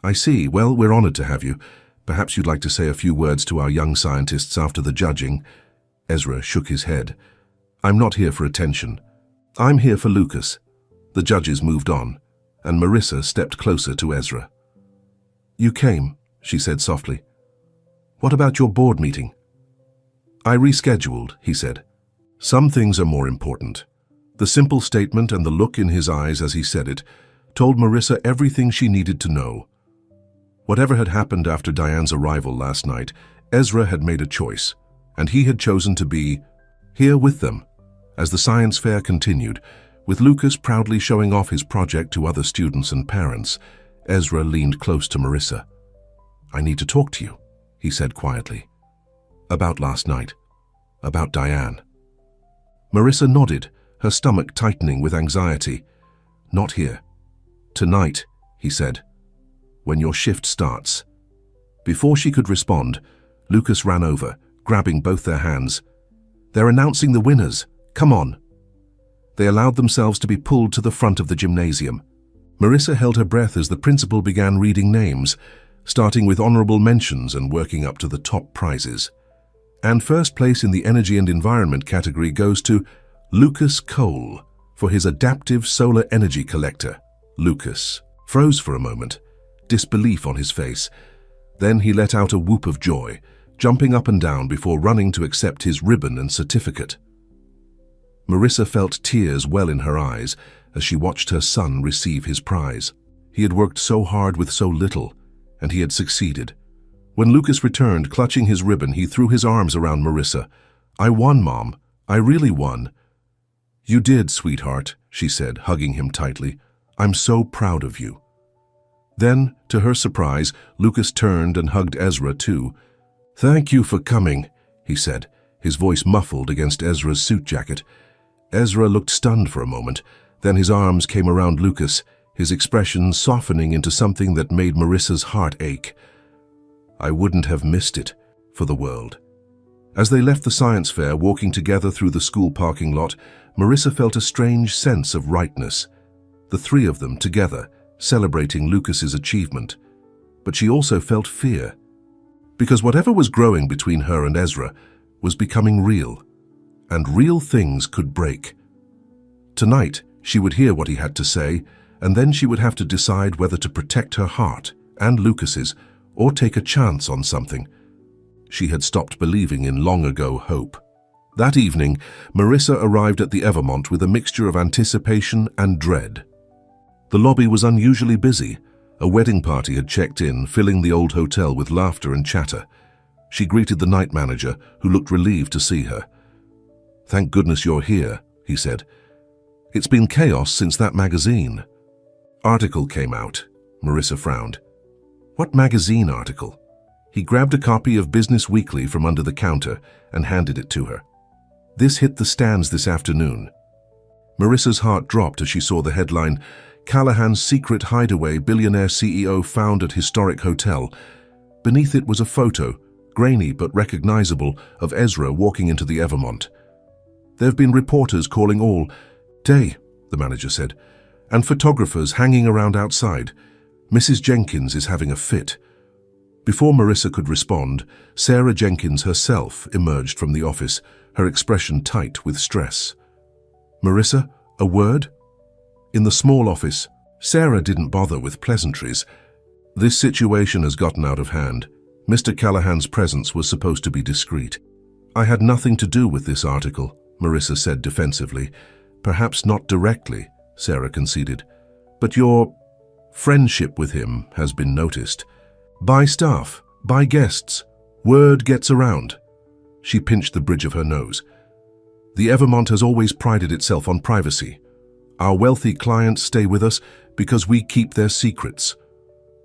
"I see. Well, we're honored to have you. Perhaps you'd like to say a few words to our young scientists after the judging." Ezra shook his head. "I'm not here for attention. I'm here for Lucas." The judges moved on, and Marissa stepped closer to Ezra. "You came," she said softly. "What about your board meeting?" "I rescheduled," he said. "Some things are more important." The simple statement and the look in his eyes as he said it told Marissa everything she needed to know. Whatever had happened after Diane's arrival last night, Ezra had made a choice, and he had chosen to be here with them. As the science fair continued, with Lucas proudly showing off his project to other students and parents, Ezra leaned close to Marissa. "I need to talk to you," he said quietly. "About last night. About Diane." Marissa nodded, her stomach tightening with anxiety. "Not here. Tonight," he said. "When your shift starts." Before she could respond, Lucas ran over, grabbing both their hands. "They're announcing the winners. Come on." They allowed themselves to be pulled to the front of the gymnasium. Marissa held her breath as the principal began reading names, starting with honorable mentions and working up to the top prizes. And first place in the Energy and Environment category goes to Lucas Cole for his adaptive solar energy collector. Lucas froze for a moment, disbelief on his face. Then he let out a whoop of joy, jumping up and down before running to accept his ribbon and certificate. Marissa felt tears well in her eyes as she watched her son receive his prize. He had worked so hard with so little, and he had succeeded. When Lucas returned, clutching his ribbon, he threw his arms around Marissa. "I won, Mom. I really won." "You did, sweetheart," she said, hugging him tightly. "I'm so proud of you." Then, to her surprise, Lucas turned and hugged Ezra too. "Thank you for coming," he said, his voice muffled against Ezra's suit jacket. Ezra looked stunned for a moment, then his arms came around Lucas, his expression softening into something that made Marissa's heart ache. "I wouldn't have missed it for the world." As they left the science fair, walking together through the school parking lot, Marissa felt a strange sense of rightness. The three of them together, celebrating Lucas's achievement. But she also felt fear, because whatever was growing between her and Ezra was becoming real, and real things could break. Tonight, she would hear what he had to say, and then she would have to decide whether to protect her heart and Lucas's, or take a chance on something. She had stopped believing in long-ago hope. That evening, Marissa arrived at the Evermont with a mixture of anticipation and dread. The lobby was unusually busy. A wedding party had checked in, filling the old hotel with laughter and chatter. She greeted the night manager, who looked relieved to see her. "Thank goodness you're here," he said. "It's been chaos since that magazine." "Article came out," Marissa frowned. "What magazine article?" He grabbed a copy of Business Weekly from under the counter and handed it to her. "This hit the stands this afternoon." Marissa's heart dropped as she saw the headline, "Callahan's Secret Hideaway, Billionaire CEO Found at Historic Hotel." Beneath it was a photo, grainy but recognizable, of Ezra walking into the Evermont. "There have been reporters calling all day," the manager said, "and photographers hanging around outside. Mrs. Jenkins is having a fit." Before Marissa could respond, Sarah Jenkins herself emerged from the office, her expression tight with stress. "Marissa, a word?" In the small office, Sarah didn't bother with pleasantries. "This situation has gotten out of hand. Mr. Callahan's presence was supposed to be discreet." "I had nothing to do with this article," Marissa said defensively. "Perhaps not directly," Sarah conceded. "But your friendship with him has been noticed. By staff, by guests. Word gets around." She pinched the bridge of her nose. "The Evermont has always prided itself on privacy. Our wealthy clients stay with us because we keep their secrets."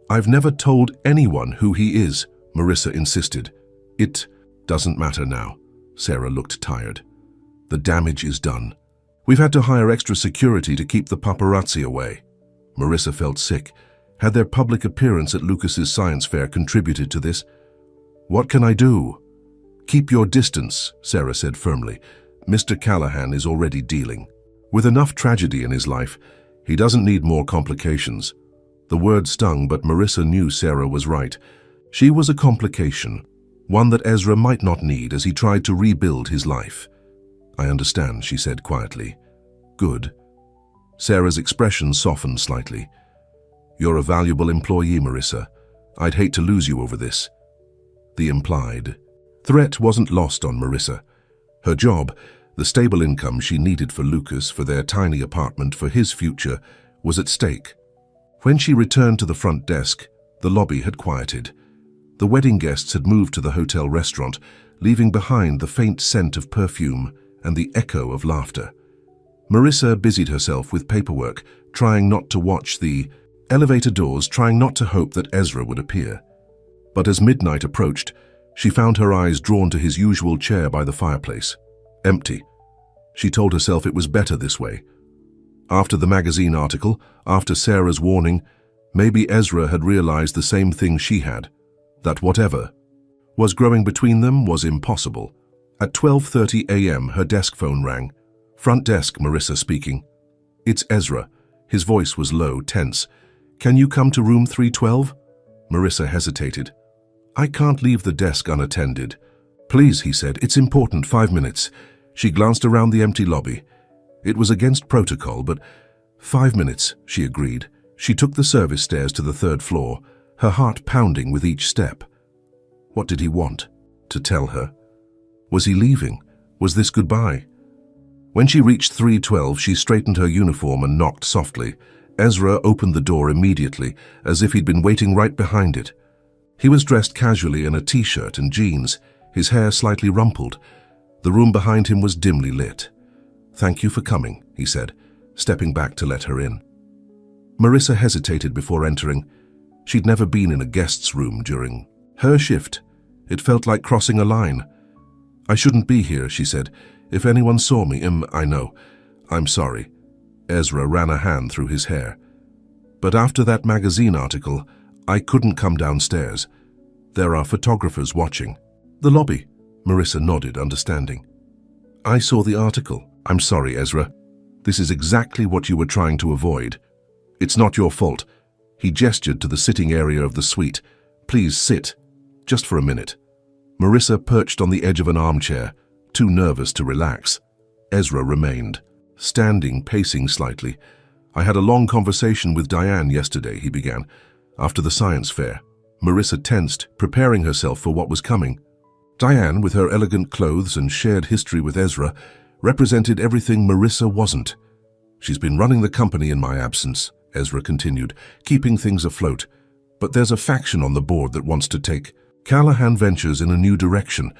"I've never told anyone who he is," Marissa insisted. "It doesn't matter now." Sarah looked tired. "The damage is done. We've had to hire extra security to keep the paparazzi away." Marissa felt sick. Had their public appearance at Lucas's science fair contributed to this? "What can I do?" "Keep your distance," Sarah said firmly. "Mr. Callahan is already dealing. With enough tragedy in his life, he doesn't need more complications." The word stung, but Marissa knew Sarah was right. She was a complication, one that Ezra might not need as he tried to rebuild his life. "I understand," she said quietly. "Good." Sarah's expression softened slightly. "You're a valuable employee, Marissa. I'd hate to lose you over this." The implied threat wasn't lost on Marissa. Her job, the stable income she needed for Lucas, for their tiny apartment, for his future, was at stake. When she returned to the front desk, The lobby had quieted. The wedding guests had moved to the hotel restaurant, leaving behind the faint scent of perfume and the echo of laughter. Marissa busied herself with paperwork, trying not to watch the elevator doors, trying not to hope that Ezra would appear. But as midnight approached, she found her eyes drawn to his usual chair by the fireplace. Empty. She told herself it was better this way. After the magazine article, after Sarah's warning, maybe Ezra had realized the same thing she had, that whatever was growing between them was impossible. At 12:30 a.m. her desk phone rang. Front desk, Marissa speaking. "It's Ezra." His voice was low, tense. "Can you come to room 312? Marissa hesitated. "I can't leave the desk unattended." "Please," he said, "it's important, 5 minutes." She glanced around the empty lobby. It was against protocol, but 5 minutes, she agreed. She took the service stairs to the 3rd floor, her heart pounding with each step. What did he want? To tell her? Was he leaving? Was this goodbye? When she reached 312, she straightened her uniform and knocked softly. Ezra opened the door immediately, as if he'd been waiting right behind it. He was dressed casually in a t-shirt and jeans, his hair slightly rumpled. The room behind him was dimly lit. "Thank you for coming," he said, stepping back to let her in. Marissa hesitated before entering. She'd never been in a guest's room during her shift. It felt like crossing a line. "I shouldn't be here," she said. "If anyone saw me, I know. I'm sorry." Ezra ran a hand through his hair. "But after that magazine article, I couldn't come downstairs. There are photographers watching." "The lobby," Marissa nodded, understanding. "I saw the article. I'm sorry, Ezra. This is exactly what you were trying to avoid. It's not your fault." He gestured to the sitting area of the suite. "Please sit, just for a minute." Marissa perched on the edge of an armchair, too nervous to relax. Ezra remained, standing, pacing slightly. "I had a long conversation with Diane yesterday," he began, "after the science fair." Marissa tensed, preparing herself for what was coming. Diane, with her elegant clothes and shared history with Ezra, represented everything Marissa wasn't. "She's been running the company in my absence," Ezra continued, "keeping things afloat. But there's a faction on the board that wants to take Callahan Ventures in a new direction.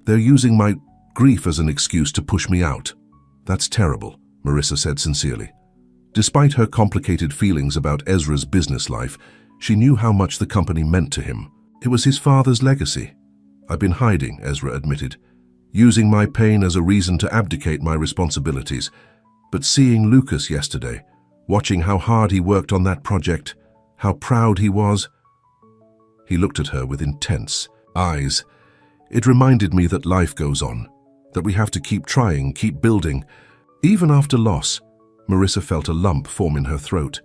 They're using my grief as an excuse to push me out." "That's terrible," Marissa said sincerely. Despite her complicated feelings about Ezra's business life, she knew how much the company meant to him. It was his father's legacy. "I've been hiding," Ezra admitted, "using my pain as a reason to abdicate my responsibilities. But seeing Lucas yesterday, watching how hard he worked on that project, how proud he was..." He looked at her with intense eyes. "It reminded me that life goes on, that we have to keep trying, keep building. Even after loss." Marissa felt a lump form in her throat.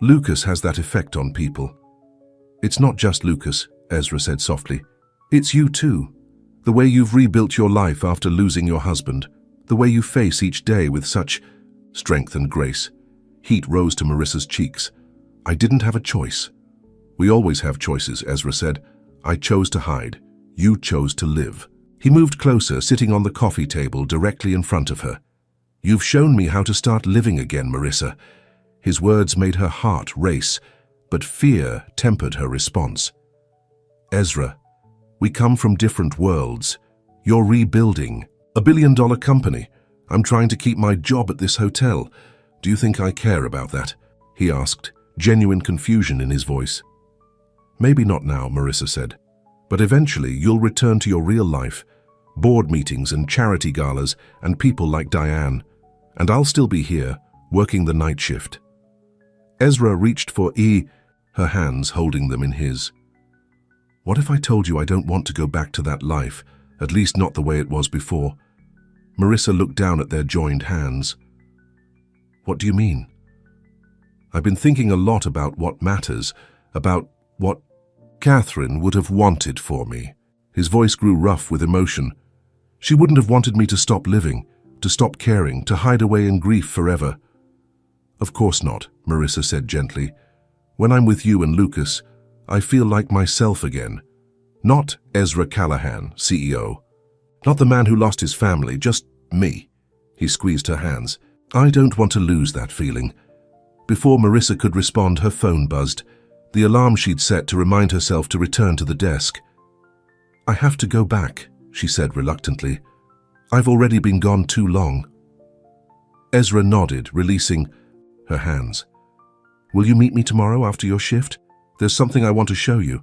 "Lucas has that effect on people." "It's not just Lucas," Ezra said softly. "It's you too. The way you've rebuilt your life after losing your husband. The way you face each day with such strength and grace." Heat rose to Marissa's cheeks. "I didn't have a choice." "We always have choices," Ezra said. "I chose to hide. You chose to live." He moved closer, sitting on the coffee table directly in front of her. "You've shown me how to start living again, Marissa." His words made her heart race, but fear tempered her response. "Ezra, we come from different worlds. You're rebuilding a billion-dollar company. I'm trying to keep my job at this hotel. Do you think I care about that?" he asked, genuine confusion in his voice. "Maybe not now," Marissa said. "But eventually you'll return to your real life, board meetings and charity galas and people like Diane. And I'll still be here, working the night shift." Ezra reached for her hands holding them in his. "What if I told you I don't want to go back to that life, at least not the way it was before?" Marissa looked down at their joined hands. "What do you mean?" "I've been thinking a lot about what matters, about what Catherine would have wanted for me." His voice grew rough with emotion. "She wouldn't have wanted me to stop living, to stop caring, to hide away in grief forever." "Of course not," Marissa said gently. "When I'm with you and Lucas, I feel like myself again. Not Ezra Callahan, CEO. Not the man who lost his family, just me." He squeezed her hands. "I don't want to lose that feeling." Before Marissa could respond, her phone buzzed. the alarm she'd set to remind herself to return to the desk. "I have to go back," she said reluctantly. "I've already been gone too long." Ezra nodded, releasing her hands. "Will you meet me tomorrow after your shift? There's something I want to show you."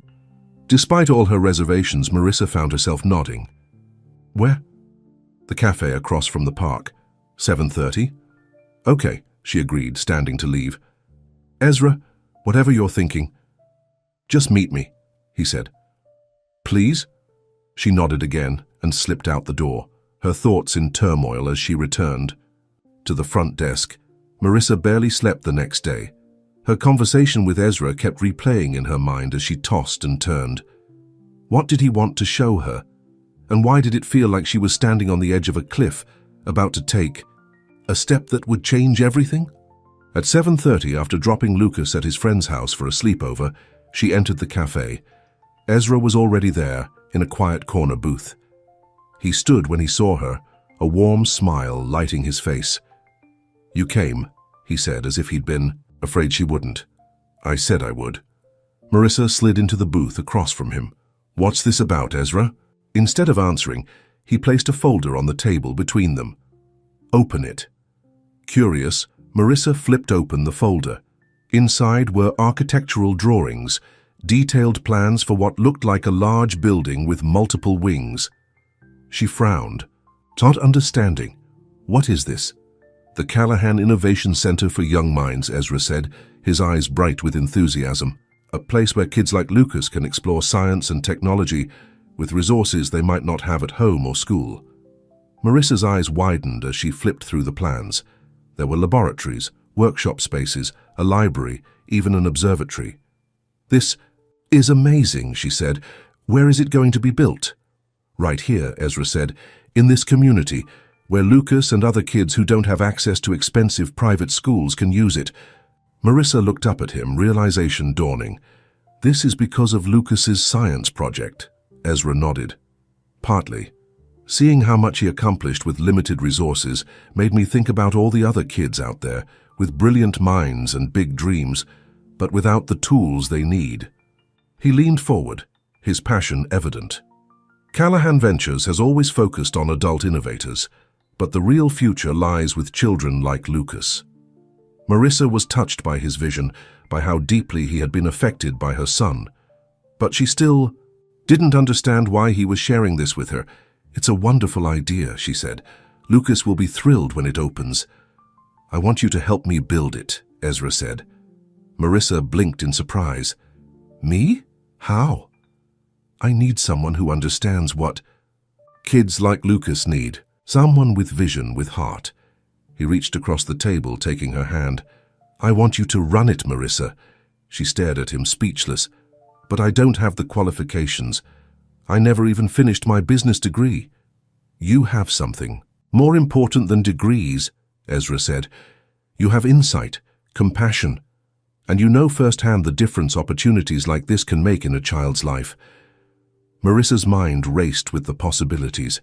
Despite all her reservations, Marissa found herself nodding. "Where?" "The cafe across from the park. 7:30? "Okay," she agreed, standing to leave. "Ezra, whatever you're thinking, just meet me," he said. "Please?" She nodded again and slipped out the door, her thoughts in turmoil as she returned to the front desk. Marissa barely slept the next day. Her conversation with Ezra kept replaying in her mind as she tossed and turned. What did he want to show her? And why did it feel like she was standing on the edge of a cliff, about to take a step that would change everything? At 7:30, after dropping Lucas at his friend's house for a sleepover, she entered the cafe. Ezra was already there, in a quiet corner booth. He stood when he saw her, a warm smile lighting his face. "You came," he said, as if he'd been afraid she wouldn't. "I said I would." Marissa slid into the booth across from him. "What's this about, Ezra?" Instead of answering, he placed a folder on the table between them. "Open it." Curious, Marissa flipped open the folder. Inside were architectural drawings, detailed plans for what looked like a large building with multiple wings. She frowned, not understanding. "What is this?" "The Callahan Innovation Center for Young Minds," Ezra said, his eyes bright with enthusiasm. "A place where kids like Lucas can explore science and technology with resources they might not have at home or school." Marissa's eyes widened as she flipped through the plans. There were laboratories, workshop spaces, a library, even an observatory. "This is amazing," she said. "Where is it going to be built?" "Right here," Ezra said, "in this community, where Lucas and other kids who don't have access to expensive private schools can use it." Marissa looked up at him, realization dawning. "This is because of Lucas's science project." Ezra nodded. "Partly. Seeing how much he accomplished with limited resources made me think about all the other kids out there, with brilliant minds and big dreams, but without the tools they need." He leaned forward, his passion evident. Callahan Ventures has always focused on adult innovators, but the real future lies with children like Lucas. Marissa was touched by his vision, by how deeply he had been affected by her son. But she still didn't understand why he was sharing this with her. "It's a wonderful idea," she said. "Lucas will be thrilled when it opens." "I want you to help me build it," Ezra said. Marissa blinked in surprise. "Me? How?" "I need someone who understands what kids like Lucas need. Someone with vision, with heart." He reached across the table, taking her hand. "I want you to run it, Marissa." She stared at him, speechless. "But I don't have the qualifications. I never even finished my business degree." "You have something more important than degrees," Ezra said. "You have insight, compassion, and you know firsthand the difference opportunities like this can make in a child's life." Marissa's mind raced with the possibilities.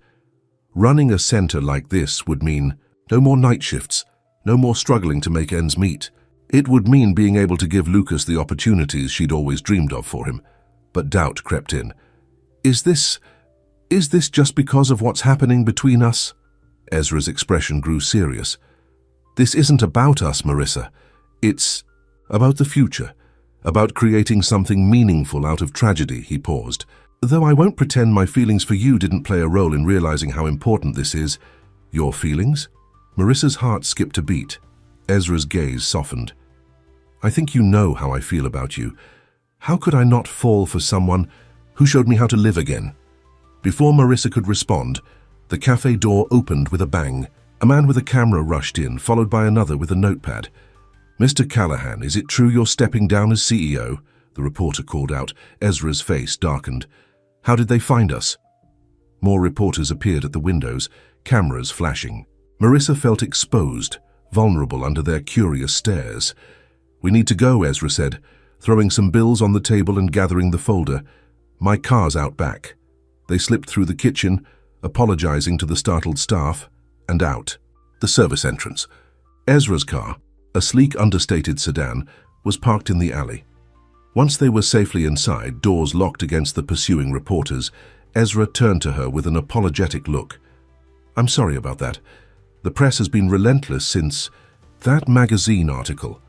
Running a center like this would mean no more night shifts, no more struggling to make ends meet. It would mean being able to give Lucas the opportunities she'd always dreamed of for him. But doubt crept in. Is this just because of what's happening between us?" Ezra's expression grew serious. "This isn't about us, Marissa. It's about the future, about creating something meaningful out of tragedy," he paused. "Though I won't pretend my feelings for you didn't play a role in realizing how important this is." "Your feelings?" Marissa's heart skipped a beat. Ezra's gaze softened. "I think you know how I feel about you. How could I not fall for someone who showed me how to live again?" Before Marissa could respond, the cafe door opened with a bang. A man with a camera rushed in, followed by another with a notepad. "Mr. Callahan, is it true you're stepping down as CEO?" the reporter called out. Ezra's face darkened. "How did they find us?" More reporters appeared at the windows, cameras flashing. Marissa felt exposed, vulnerable under their curious stares. "We need to go," Ezra said, throwing some bills on the table and gathering the folder. "My car's out back." They slipped through the kitchen, apologizing to the startled staff, and out. The service entrance. Ezra's car, a sleek, understated sedan, was parked in the alley. Once they were safely inside, doors locked against the pursuing reporters, Ezra turned to her with an apologetic look. "I'm sorry about that. The press has been relentless since that magazine article."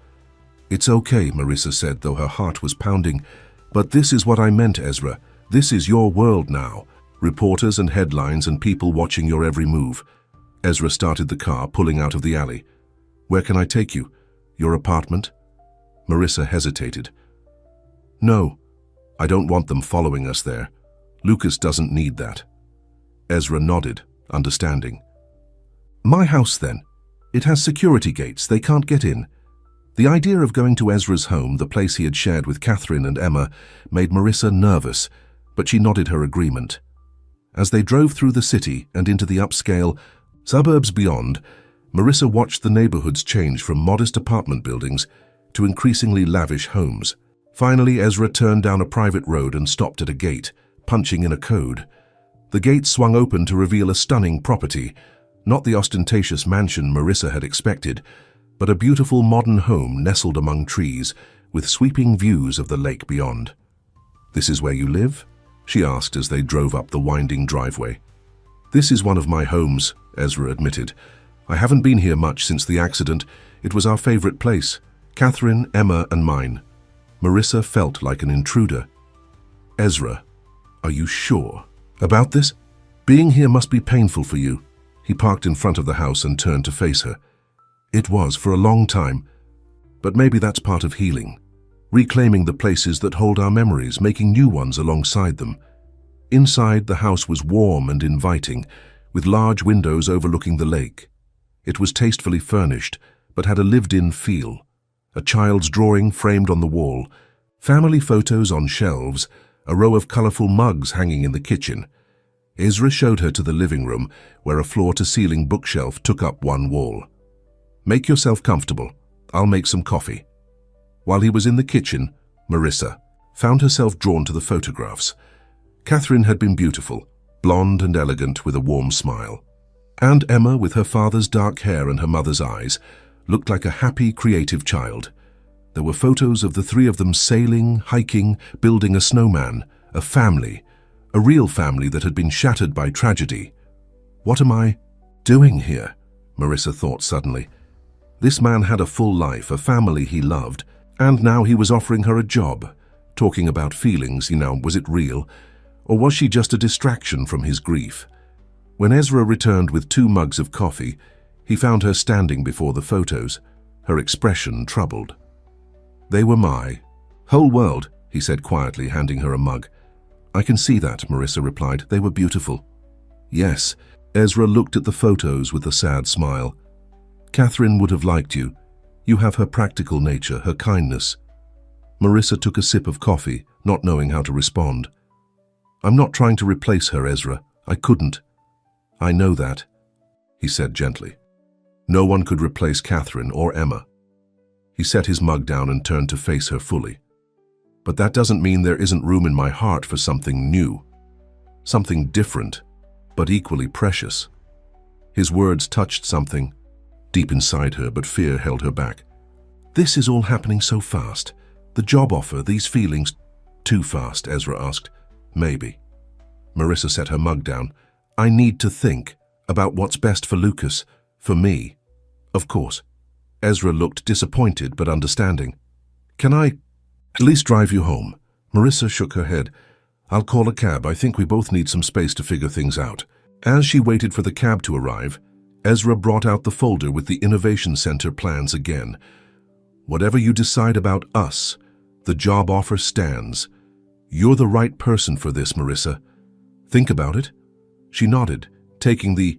"It's okay," Marissa said, though her heart was pounding. "But this is what I meant, Ezra. This is your world now. Reporters and headlines and people watching your every move." Ezra started the car, pulling out of the alley. "Where can I take you? Your apartment?" Marissa hesitated. "No, I don't want them following us there. Lucas doesn't need that." Ezra nodded, understanding. "My house, then. It has security gates. They can't get in." The idea of going to Ezra's home, the place he had shared with Catherine and Emma, made Marissa nervous, but she nodded her agreement. As they drove through the city and into the upscale suburbs beyond, Marissa watched the neighborhoods change from modest apartment buildings to increasingly lavish homes. Finally, Ezra turned down a private road and stopped at a gate, punching in a code. The gate swung open to reveal a stunning property, not the ostentatious mansion Marissa had expected, but a beautiful modern home nestled among trees, with sweeping views of the lake beyond. "This is where you live?" she asked as they drove up the winding driveway. "This is one of my homes," Ezra admitted. "I haven't been here much since the accident. It was our favorite place, Catherine, Emma, and mine." Marissa felt like an intruder. "Ezra, are you sure about this? Being here must be painful for you." He parked in front of the house and turned to face her. "It was for a long time, but maybe that's part of healing. Reclaiming the places that hold our memories, making new ones alongside them." Inside, the house was warm and inviting, with large windows overlooking the lake. It was tastefully furnished, but had a lived-in feel. A child's drawing framed on the wall, family photos on shelves, a row of colorful mugs hanging in the kitchen. Ezra showed her to the living room, where a floor-to-ceiling bookshelf took up one wall. "Make yourself comfortable. I'll make some coffee." While he was in the kitchen, Marissa found herself drawn to the photographs. Catherine had been beautiful, blonde and elegant with a warm smile. And Emma, with her father's dark hair and her mother's eyes, looked like a happy, creative child. There were photos of the three of them sailing, hiking, building a snowman, a family, a real family that had been shattered by tragedy. "What am I doing here?" Marissa thought suddenly. This man had a full life, a family he loved, and now he was offering her a job, talking about feelings. Was it real? Or was she just a distraction from his grief? When Ezra returned with 2 mugs of coffee, he found her standing before the photos, her expression troubled. "They were my whole world," he said quietly, handing her a mug. "I can see that," Marissa replied. "They were beautiful." "Yes." Ezra looked at the photos with a sad smile. "Catherine would have liked you. You have her practical nature, her kindness." Marissa took a sip of coffee, not knowing how to respond. "I'm not trying to replace her, Ezra. I couldn't." "I know that," he said gently. No one could replace Catherine or Emma. He set his mug down and turned to face her fully. "But that doesn't mean there isn't room in my heart for something new. Something different, but equally precious." His words touched something deep inside her, but fear held her back. "This is all happening so fast. The job offer, these feelings." "Too fast?" Ezra asked. "Maybe." Marissa set her mug down. "I need to think about what's best for Lucas, for me." "Of course." Ezra looked disappointed but understanding. "Can I at least drive you home?" Marissa shook her head. "I'll call a cab. I think we both need some space to figure things out." As she waited for the cab to arrive, Ezra brought out the folder with the Innovation Center plans again. "Whatever you decide about us, the job offer stands. You're the right person for this, Marissa. Think about it." She nodded, taking the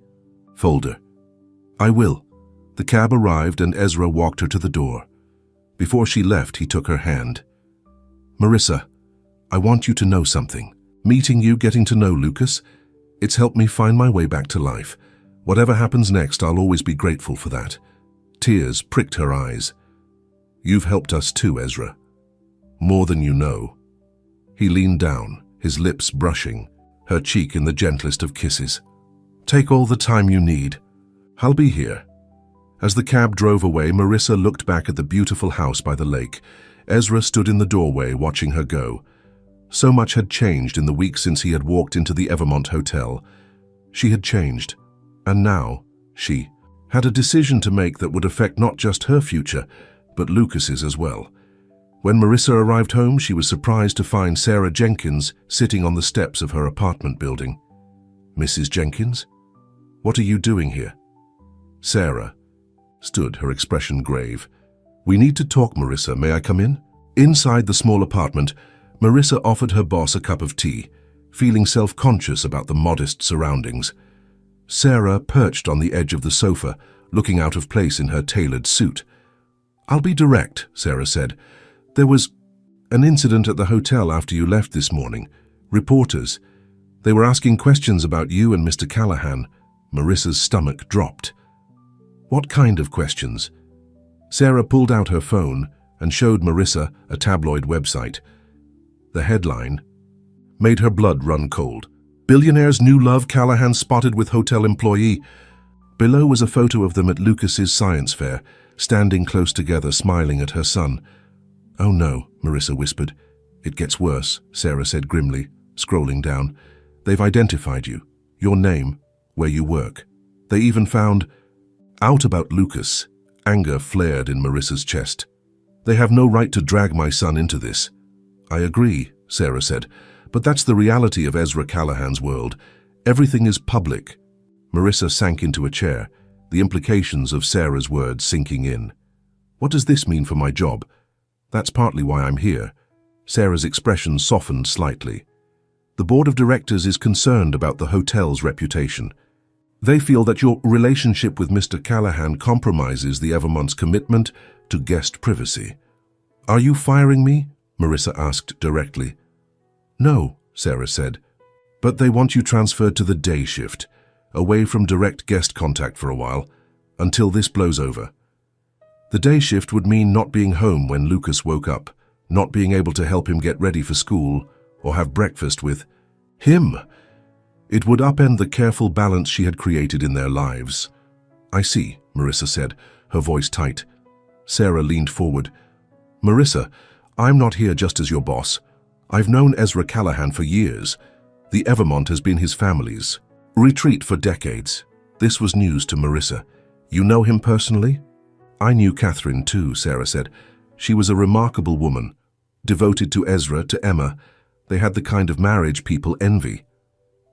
folder. "I will." The cab arrived and Ezra walked her to the door. Before she left, he took her hand. "Marissa, I want you to know something. Meeting you, getting to know Lucas, it's helped me find my way back to life. Whatever happens next, I'll always be grateful for that." Tears pricked her eyes. "You've helped us too, Ezra. More than you know." He leaned down, his lips brushing, her cheek in the gentlest of kisses. "Take all the time you need. I'll be here." As the cab drove away, Marissa looked back at the beautiful house by the lake. Ezra stood in the doorway watching her go. So much had changed in the weeks since he had walked into the Evermont Hotel. She had changed, and now she had a decision to make that would affect not just her future, but Lucas's as well. When Marissa arrived home, she was surprised to find Sarah Jenkins sitting on the steps of her apartment building. "Mrs. Jenkins? What are you doing here?" Sarah stood, her expression grave. "We need to talk, Marissa. May I come in?" Inside the small apartment, Marissa offered her boss a cup of tea, feeling self-conscious about the modest surroundings. Sarah perched on the edge of the sofa, looking out of place in her tailored suit. "I'll be direct," Sarah said. "There was an incident at the hotel after you left this morning. Reporters. They were asking questions about you and Mr. Callahan." Marissa's stomach dropped. "What kind of questions?" Sarah pulled out her phone and showed Marissa a tabloid website. The headline made her blood run cold. "Billionaire's new love, Callahan spotted with hotel employee." Below was a photo of them at Lucas's science fair, standing close together, smiling at her son. "Oh no," Marissa whispered. "It gets worse," Sarah said grimly, scrolling down. "They've identified you, your name, where you work. They even found out about Lucas." Anger flared in Marissa's chest. "They have no right to drag my son into this." "I agree," Sarah said, "but that's the reality of Ezra Callahan's world. Everything is public." Marissa sank into a chair, the implications of Sarah's words sinking in. "What does this mean for my job?" "That's partly why I'm here." Sarah's expression softened slightly. "The board of directors is concerned about the hotel's reputation. They feel that your relationship with Mr. Callahan compromises the Evermont's commitment to guest privacy." "Are you firing me?" Marissa asked directly. "No," Sarah said, "but they want you transferred to the day shift, away from direct guest contact for a while, until this blows over." The day shift would mean not being home when Lucas woke up, not being able to help him get ready for school or have breakfast with him. It would upend the careful balance she had created in their lives. "I see," Marissa said, her voice tight. Sarah leaned forward. "Marissa, I'm not here just as your boss. I've known Ezra Callahan for years. The Evermont has been his family's retreat for decades." This was news to Marissa. "You know him personally?" "I knew Catherine too," Sarah said. "She was a remarkable woman, devoted to Ezra, to Emma. They had the kind of marriage people envy."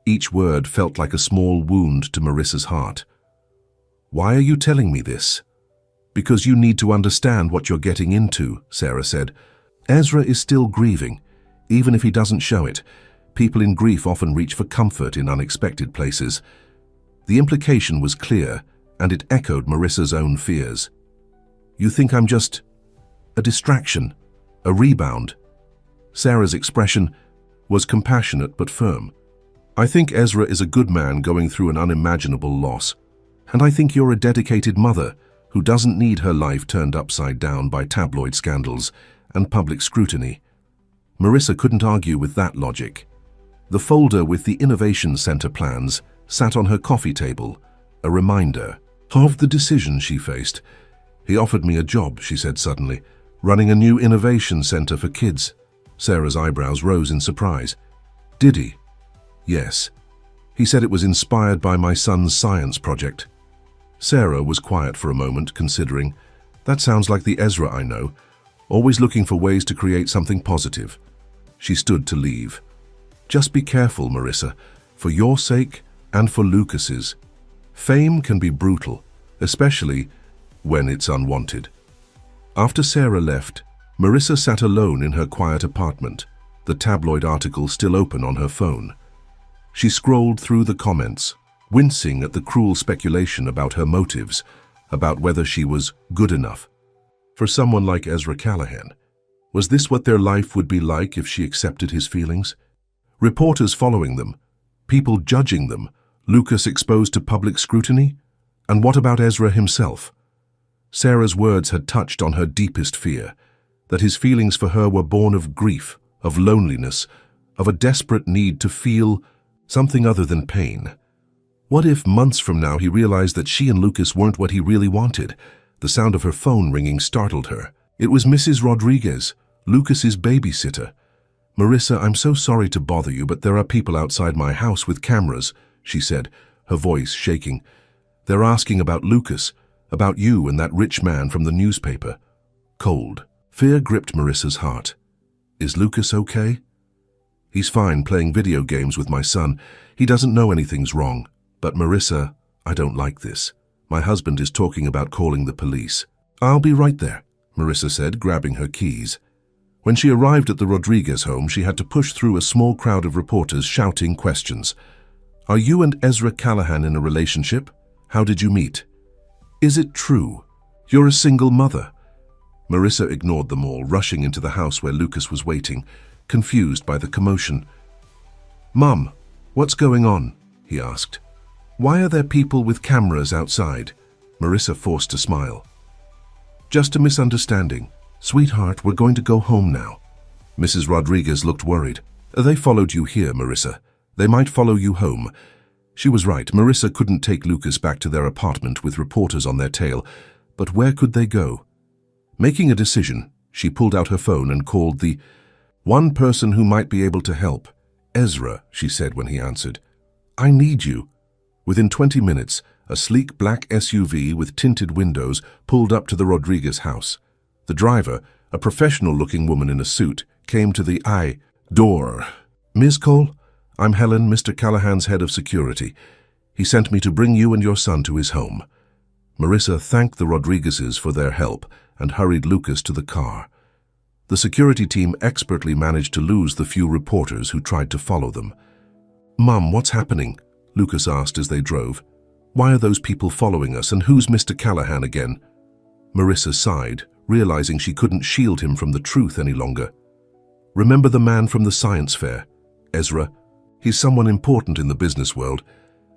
Each word felt like a small wound to Marissa's heart. "Why are you telling me this?" "Because you need to understand what you're getting into," Sarah said. "Ezra is still grieving, even if he doesn't show it. People in grief often reach for comfort in unexpected places." The implication was clear, and it echoed Marissa's own fears. "You think I'm just a distraction, a rebound?" Sarah's expression was compassionate but firm. "I think Ezra is a good man going through an unimaginable loss. And I think you're a dedicated mother who doesn't need her life turned upside down by tabloid scandals and public scrutiny." Marissa couldn't argue with that logic. The folder with the Innovation Center plans sat on her coffee table, a reminder of the decision she faced. "He offered me a job," she said suddenly, "running a new innovation center for kids." Sarah's eyebrows rose in surprise. "Did he?" "Yes. He said it was inspired by my son's science project." Sarah was quiet for a moment, considering. "That sounds like the Ezra I know, always looking for ways to create something positive." She stood to leave. "Just be careful, Marissa, for your sake and for Lucas's. Fame can be brutal, especially when it's unwanted." After Sarah left, Marissa sat alone in her quiet apartment, the tabloid article still open on her phone. She scrolled through the comments, wincing at the cruel speculation about her motives, about whether she was good enough. For someone like Ezra Callahan, was this what their life would be like if she accepted his feelings? Reporters following them, people judging them, Lucas exposed to public scrutiny? And what about Ezra himself? Sarah's words had touched on her deepest fear, that his feelings for her were born of grief, of loneliness, of a desperate need to feel something other than pain. What if months from now he realized that she and Lucas weren't what he really wanted? The sound of her phone ringing startled her. It was Mrs. Rodriguez, Lucas's babysitter. Marissa, I'm so sorry to bother you, but there are people outside my house with cameras, she said, her voice shaking. They're asking about Lucas, about you and that rich man from the newspaper. Cold. Fear gripped Marissa's heart. Is Lucas okay? He's fine playing video games with my son. He doesn't know anything's wrong. But Marissa, I don't like this. My husband is talking about calling the police. I'll be right there, Marissa said, grabbing her keys. When she arrived at the Rodriguez home, she had to push through a small crowd of reporters shouting questions. Are you and Ezra Callahan in a relationship? How did you meet? Is it true? You're a single mother. Marissa ignored them all, rushing into the house where Lucas was waiting, confused by the commotion. Mum, what's going on? He asked. Why are there people with cameras outside? Marissa forced a smile. Just a misunderstanding. Sweetheart, we're going to go home now. Mrs. Rodriguez looked worried. They followed you here, Marissa. They might follow you home. She was right. Marissa couldn't take Lucas back to their apartment with reporters on their tail. But where could they go? Making a decision, she pulled out her phone and called the one person who might be able to help. Ezra, she said when he answered. I need you. Within 20 minutes, a sleek black SUV with tinted windows pulled up to the Rodriguez house. The driver, a professional-looking woman in a suit, came to the door. Ms. Cole, I'm Helen, Mr. Callahan's head of security. He sent me to bring you and your son to his home. Marissa thanked the Rodriguezes for their help and hurried Lucas to the car. The security team expertly managed to lose the few reporters who tried to follow them. Mum, what's happening? Lucas asked as they drove. Why are those people following us, and who's Mr. Callahan again? Marissa sighed, realizing she couldn't shield him from the truth any longer. Remember the man from the science fair, Ezra? He's someone important in the business world,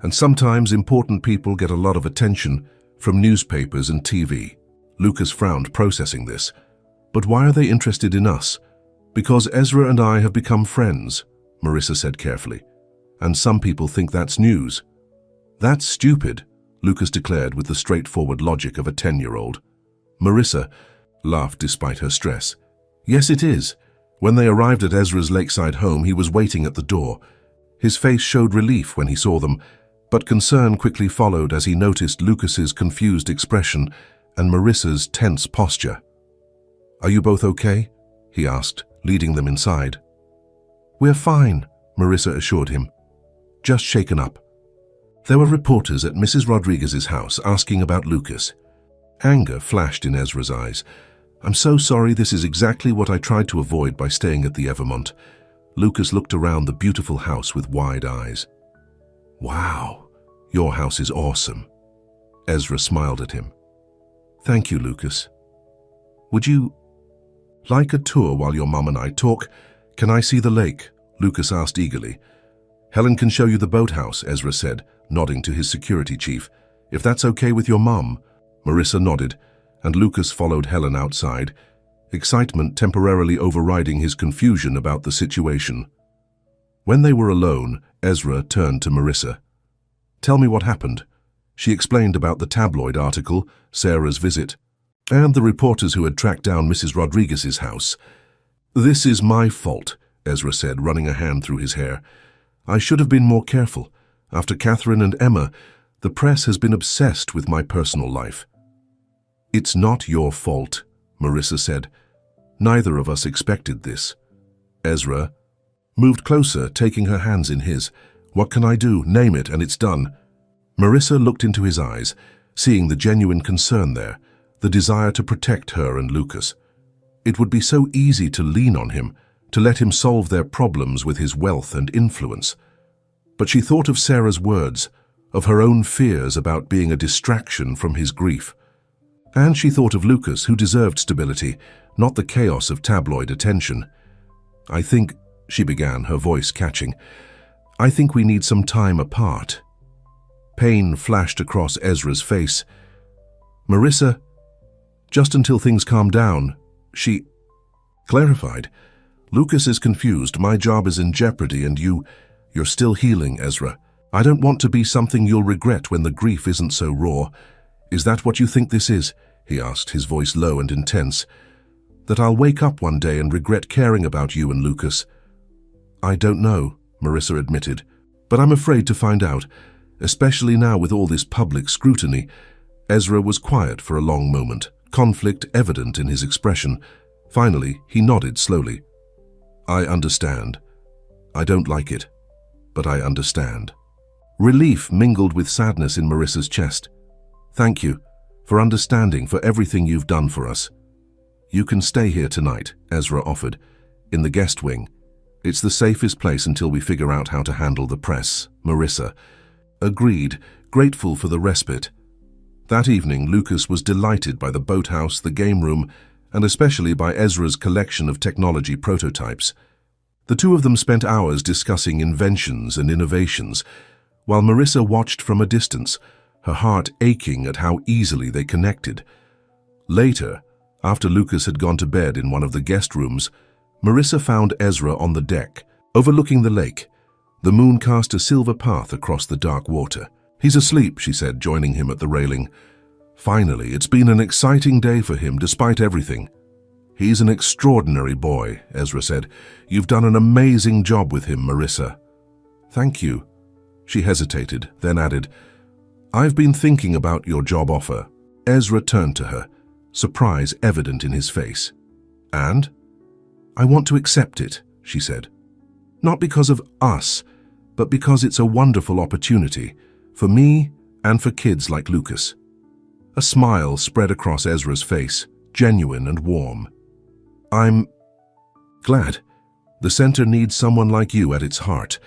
and sometimes important people get a lot of attention from newspapers and TV. Lucas frowned, processing this. But why are they interested in us? Because Ezra and I have become friends, Marissa said carefully. And some people think that's news. That's stupid, Lucas declared with the straightforward logic of a 10-year-old. Marissa laughed despite her stress. Yes, it is. When they arrived at Ezra's lakeside home, he was waiting at the door. His face showed relief when he saw them, but concern quickly followed as he noticed Lucas's confused expression and Marissa's tense posture. Are you both okay? He asked, leading them inside. We're fine, Marissa assured him. Just shaken up. There were reporters at Mrs. Rodriguez's house asking about Lucas. Anger flashed in Ezra's eyes. I'm so sorry, this is exactly what I tried to avoid by staying at the Evermont. Lucas looked around the beautiful house with wide eyes. Wow, your house is awesome. Ezra smiled at him. Thank you, Lucas. Would you like a tour while your mum and I talk? Can I see the lake? Lucas asked eagerly. Helen can show you the boathouse, Ezra said, nodding to his security chief. If that's okay with your mum. Marissa nodded, and Lucas followed Helen outside, excitement temporarily overriding his confusion about the situation. When they were alone, Ezra turned to Marissa. Tell me what happened. She explained about the tabloid article, Sarah's visit, and the reporters who had tracked down Mrs. Rodriguez's house. This is my fault, Ezra said, running a hand through his hair. I should have been more careful. After Catherine and Emma, the press has been obsessed with my personal life. It's not your fault, Marissa said. Neither of us expected this. Ezra moved closer, taking her hands in his. What can I do? Name it, and it's done. Marissa looked into his eyes, seeing the genuine concern there, the desire to protect her and Lucas. It would be so easy to lean on him, to let him solve their problems with his wealth and influence. But she thought of Sarah's words, of her own fears about being a distraction from his grief. And she thought of Lucas, who deserved stability, not the chaos of tabloid attention. I think, she began, her voice catching, I think we need some time apart. Pain flashed across Ezra's face. Marissa, just until things calm down, she clarified. Lucas is confused. My job is in jeopardy and you're still healing, Ezra. I don't want to be something you'll regret when the grief isn't so raw. Is that what you think this is? He asked, his voice low and intense. That I'll wake up one day and regret caring about you and Lucas? I don't know, Marissa admitted, but I'm afraid to find out, especially now with all this public scrutiny. Ezra was quiet for a long moment, conflict evident in his expression. Finally, he nodded slowly. I understand. I don't like it, but I understand. Relief mingled with sadness in Marissa's chest. Thank you for understanding, for everything you've done for us. You can stay here tonight, Ezra offered, in the guest wing. It's the safest place until we figure out how to handle the press. Marissa agreed, grateful for the respite. That evening, Lucas was delighted by the boathouse, the game room, and especially by Ezra's collection of technology prototypes. The two of them spent hours discussing inventions and innovations, while Marissa watched from a distance, her heart aching at how easily they connected. Later, after Lucas had gone to bed in one of the guest rooms, Marissa found Ezra on the deck, overlooking the lake. The moon cast a silver path across the dark water. He's asleep, she said, joining him at the railing. Finally, it's been an exciting day for him despite everything. He's an extraordinary boy, Ezra said. You've done an amazing job with him, Marissa. Thank you. She hesitated, then added, I've been thinking about your job offer. Ezra turned to her, surprise evident in his face. And? I want to accept it, she said. Not because of us, but because it's a wonderful opportunity, for me and for kids like Lucas. A smile spread across Ezra's face, genuine and warm. I'm glad. The center needs someone like you at its heart.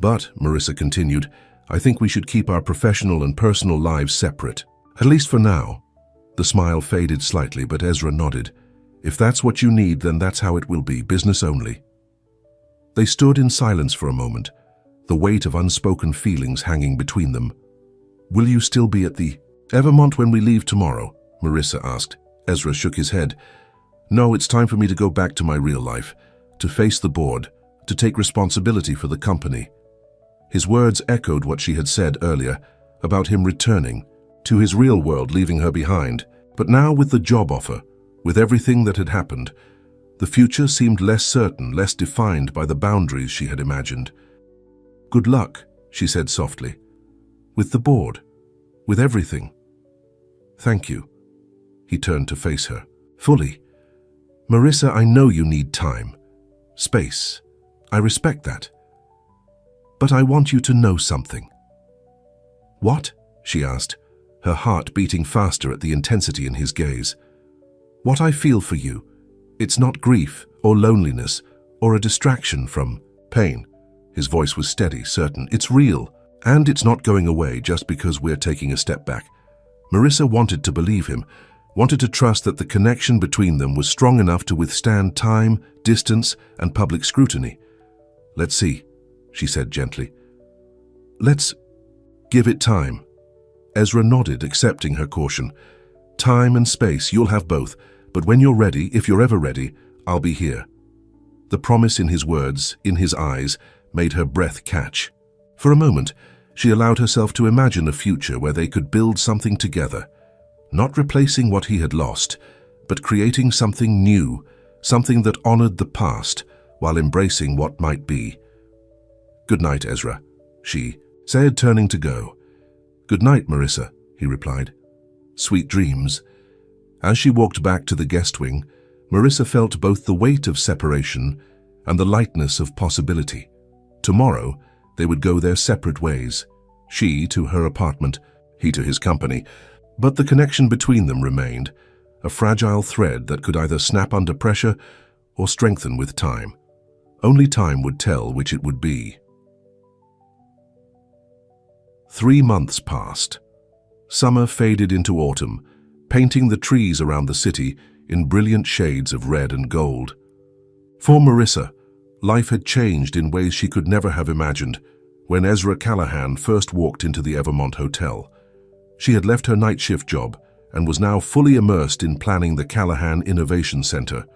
But, Marissa continued, I think we should keep our professional and personal lives separate, at least for now. The smile faded slightly, but Ezra nodded. If that's what you need, then that's how it will be, business only. They stood in silence for a moment, the weight of unspoken feelings hanging between them. Will you still be at the Evermont when we leave tomorrow? Marissa asked. Ezra shook his head. No, it's time for me to go back to my real life, to face the board, to take responsibility for the company. His words echoed what she had said earlier about him returning to his real world, leaving her behind. But now with the job offer, with everything that had happened, the future seemed less certain, less defined by the boundaries she had imagined. Good luck, she said softly. With the board, with everything. Thank you. He turned to face her, fully. Marissa, I know you need time, space. I respect that. But I want you to know something. What? She asked, her heart beating faster at the intensity in his gaze. What I feel for you, it's not grief or loneliness or a distraction from pain. His voice was steady, certain. It's real, and it's not going away just because we're taking a step back. Marissa wanted to believe him, wanted to trust that the connection between them was strong enough to withstand time, distance, and public scrutiny. Let's see, she said gently. Let's give it time. Ezra nodded, accepting her caution. Time and space, you'll have both, but when you're ready, if you're ever ready, I'll be here. The promise in his words, in his eyes, made her breath catch. For a moment, she allowed herself to imagine a future where they could build something together, not replacing what he had lost, but creating something new, something that honored the past while embracing what might be. Good night, Ezra, she said, turning to go. Good night, Marissa, he replied. Sweet dreams. As she walked back to the guest wing, Marissa felt both the weight of separation and the lightness of possibility. Tomorrow, they would go their separate ways, she to her apartment, he to his company, but the connection between them remained, a fragile thread that could either snap under pressure or strengthen with time. Only time would tell which it would be. 3 months passed. Summer faded into autumn, painting the trees around the city in brilliant shades of red and gold. For Marissa, life had changed in ways she could never have imagined when Ezra Callahan first walked into the Evermont Hotel. She had left her night shift job and was now fully immersed in planning the Callahan Innovation Center.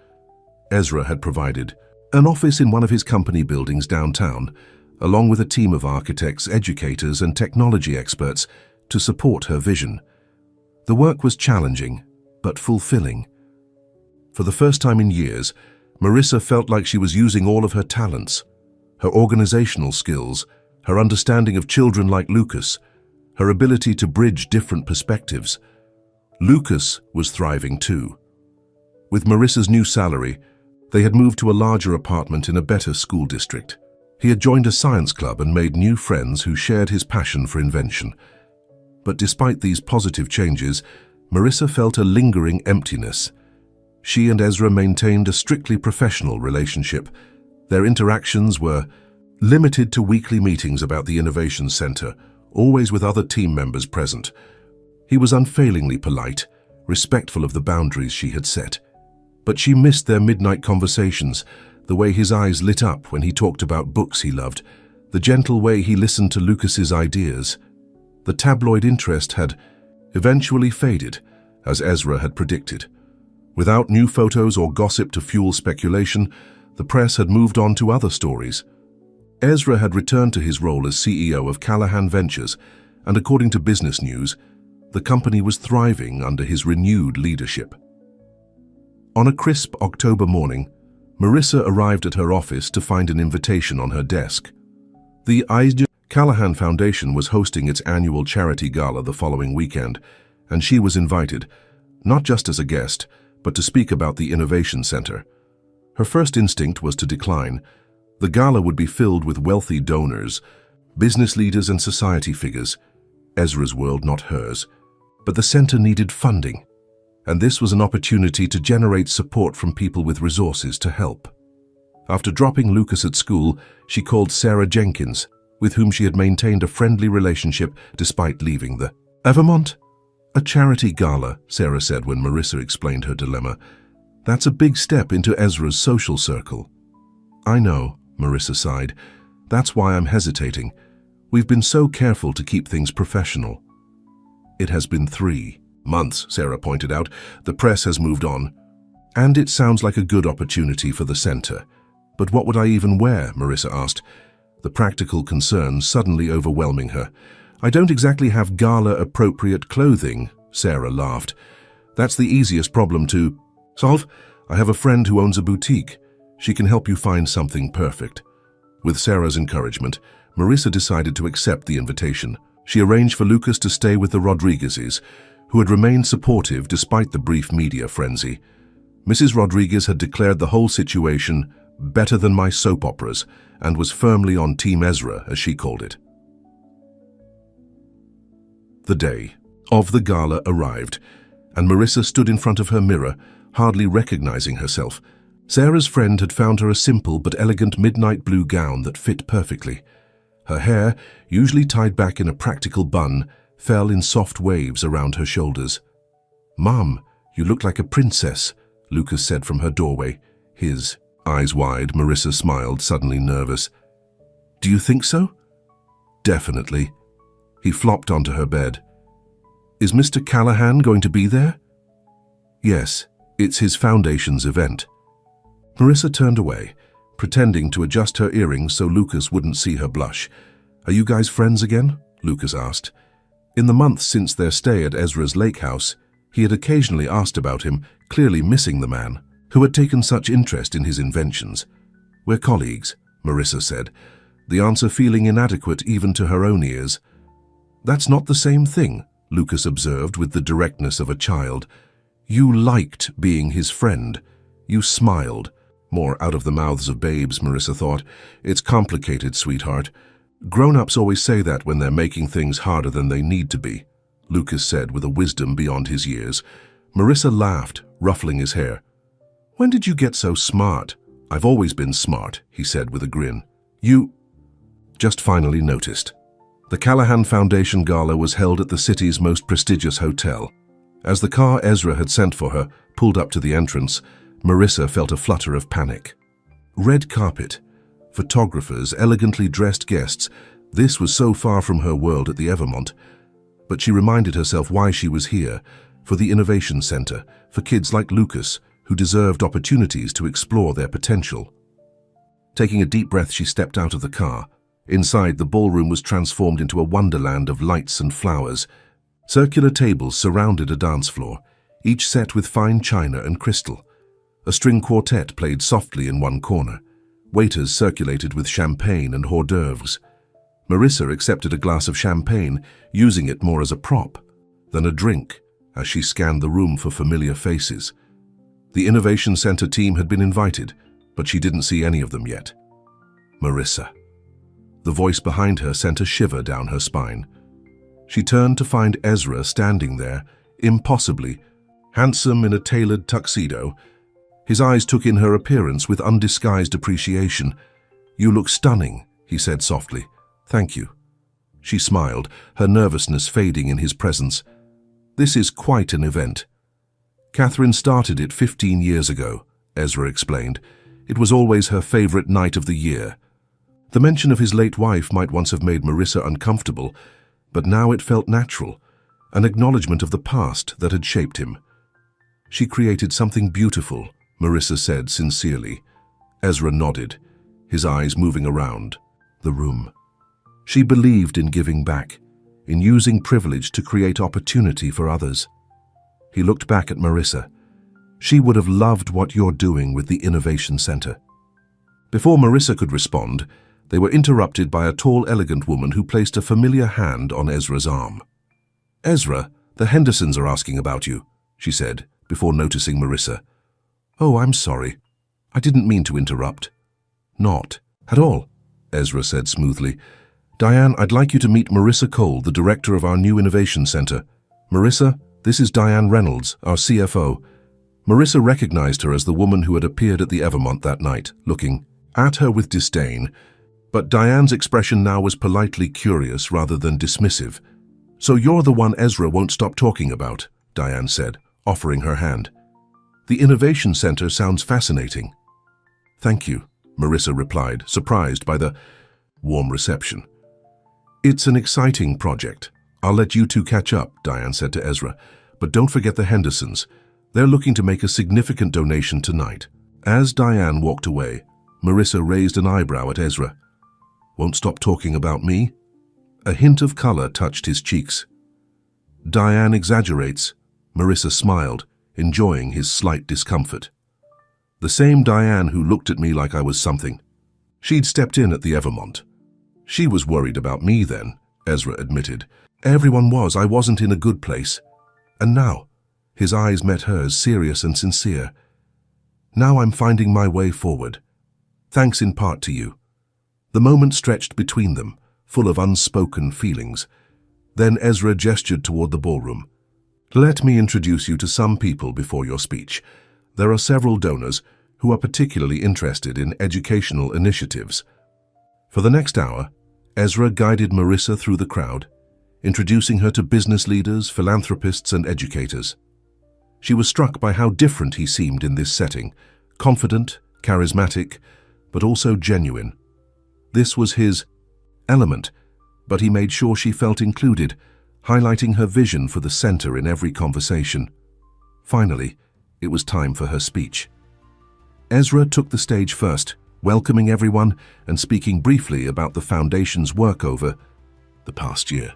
Ezra had provided an office in one of his company buildings downtown, along with a team of architects, educators, and technology experts to support her vision. The work was challenging, but fulfilling. For the first time in years, Marissa felt like she was using all of her talents, her organizational skills, her understanding of children like Lucas, her ability to bridge different perspectives. Lucas was thriving too. With Marissa's new salary, they had moved to a larger apartment in a better school district. He had joined a science club and made new friends who shared his passion for invention. But despite these positive changes, Marissa felt a lingering emptiness. She and Ezra maintained a strictly professional relationship. Their interactions were limited to weekly meetings about the Innovation Center, always with other team members present. He was unfailingly polite, respectful of the boundaries she had set. But she missed their midnight conversations, the way his eyes lit up when he talked about books he loved, the gentle way he listened to Lucas's ideas. The tabloid interest had eventually faded, as Ezra had predicted. Without new photos or gossip to fuel speculation, the press had moved on to other stories. Ezra had returned to his role as CEO of Callahan Ventures, and according to Business News, the company was thriving under his renewed leadership. On a crisp October morning, Marissa arrived at her office to find an invitation on her desk. The Callahan Foundation was hosting its annual charity gala the following weekend, and she was invited, not just as a guest, but to speak about the Innovation Center. Her first instinct was to decline. The gala would be filled with wealthy donors, business leaders and society figures, Ezra's world, not hers. But the center needed funding, and this was an opportunity to generate support from people with resources to help. After dropping Lucas at school, she called Sarah Jenkins, with whom she had maintained a friendly relationship despite leaving the Evermont. A charity gala, Sarah said when Marissa explained her dilemma. That's a big step into Ezra's social circle. I know, Marissa sighed. That's why I'm hesitating. We've been so careful to keep things professional. It has been 3 months, Sarah pointed out. The press has moved on. And it sounds like a good opportunity for the center. But what would I even wear? Marissa asked, the practical concerns suddenly overwhelming her. I don't exactly have gala-appropriate clothing, Sarah laughed. That's the easiest problem to solve. I have a friend who owns a boutique. She can help you find something perfect. With Sarah's encouragement, Marissa decided to accept the invitation. She arranged for Lucas to stay with the Rodriguezes, who had remained supportive despite the brief media frenzy. Mrs. Rodriguez had declared the whole situation better than my soap operas and was firmly on Team Ezra, as she called it. The day of the gala arrived, and Marissa stood in front of her mirror, hardly recognizing herself. Sarah's friend had found her a simple but elegant midnight blue gown that fit perfectly. Her hair, usually tied back in a practical bun, fell in soft waves around her shoulders. "Mom, you look like a princess," Lucas said from her doorway. His eyes wide, Marissa smiled, suddenly nervous. "Do you think so?" "Definitely." He flopped onto her bed. "Is Mr. Callahan going to be there?" "Yes, it's his foundation's event." Marissa turned away, pretending to adjust her earrings so Lucas wouldn't see her blush. "Are you guys friends again?" Lucas asked. In the months since their stay at Ezra's lake house, he had occasionally asked about him, clearly missing the man who had taken such interest in his inventions. "We're colleagues," Marissa said, the answer feeling inadequate even to her own ears. "That's not the same thing," Lucas observed with the directness of a child. "You liked being his friend. You smiled." More out of the mouths of babes, Marissa thought. "It's complicated, sweetheart. Grown-ups always say that when they're making things harder than they need to be," Lucas said with a wisdom beyond his years. Marissa laughed, ruffling his hair. "When did you get so smart?" "I've always been smart," he said with a grin. "You just finally noticed." The Callahan Foundation Gala was held at the city's most prestigious hotel. As the car Ezra had sent for her pulled up to the entrance, Marissa felt a flutter of panic. Red carpet, photographers, elegantly dressed guests. This was so far from her world at the Evermont. But she reminded herself why she was here, for the Innovation Center, for kids like Lucas, who deserved opportunities to explore their potential. Taking a deep breath, she stepped out of the car. Inside, the ballroom was transformed into a wonderland of lights and flowers. Circular tables surrounded a dance floor, each set with fine china and crystal. A string quartet played softly in one corner. Waiters circulated with champagne and hors d'oeuvres. Marissa accepted a glass of champagne, using it more as a prop than a drink, as she scanned the room for familiar faces. The Innovation Center team had been invited, but she didn't see any of them yet. Marissa. The voice behind her sent a shiver down her spine. She turned to find Ezra standing there, impossibly, handsome in a tailored tuxedo. His eyes took in her appearance with undisguised appreciation. "You look stunning," he said softly. "Thank you." She smiled, her nervousness fading in his presence. "This is quite an event." "Catherine started it 15 years ago," Ezra explained. "It was always her favorite night of the year." The mention of his late wife might once have made Marissa uncomfortable, but now it felt natural, an acknowledgement of the past that had shaped him. "She created something beautiful," Marissa said sincerely. Ezra nodded, his eyes moving around the room. "She believed in giving back, in using privilege to create opportunity for others." He looked back at Marissa. "She would have loved what you're doing with the Innovation Center." Before Marissa could respond, they were interrupted by a tall, elegant woman who placed a familiar hand on Ezra's arm. "Ezra, the Hendersons are asking about you," she said, before noticing Marissa. "Oh, I'm sorry. I didn't mean to interrupt." "Not at all," Ezra said smoothly. "Diane, I'd like you to meet Marissa Cole, the director of our new Innovation Center. Marissa, this is Diane Reynolds, our CFO." Marissa recognized her as the woman who had appeared at the Evermont that night, looking at her with disdain. But Diane's expression now was politely curious rather than dismissive. "So you're the one Ezra won't stop talking about," Diane said, offering her hand. "The Innovation Center sounds fascinating." "Thank you," Marissa replied, surprised by the warm reception. "It's an exciting project. I'll let you two catch up," Diane said to Ezra. "But don't forget the Hendersons. They're looking to make a significant donation tonight." As Diane walked away, Marissa raised an eyebrow at Ezra. "Won't stop talking about me?" A hint of color touched his cheeks. "Diane exaggerates," Marissa smiled, enjoying his slight discomfort. "The same Diane who looked at me like I was something." She'd stepped in at the Evermont. "She was worried about me then," Ezra admitted. "Everyone was. I wasn't in a good place. And now," his eyes met hers, serious and sincere, "now I'm finding my way forward. Thanks in part to you." The moment stretched between them, full of unspoken feelings. Then Ezra gestured toward the ballroom. "Let me introduce you to some people before your speech. There are several donors who are particularly interested in educational initiatives." For the next hour, Ezra guided Marissa through the crowd, introducing her to business leaders, philanthropists, and educators. She was struck by how different he seemed in this setting, confident, charismatic, but also genuine. This was his element, but he made sure she felt included, highlighting her vision for the center in every conversation. Finally, it was time for her speech. Ezra took the stage first, welcoming everyone and speaking briefly about the Foundation's work over the past year.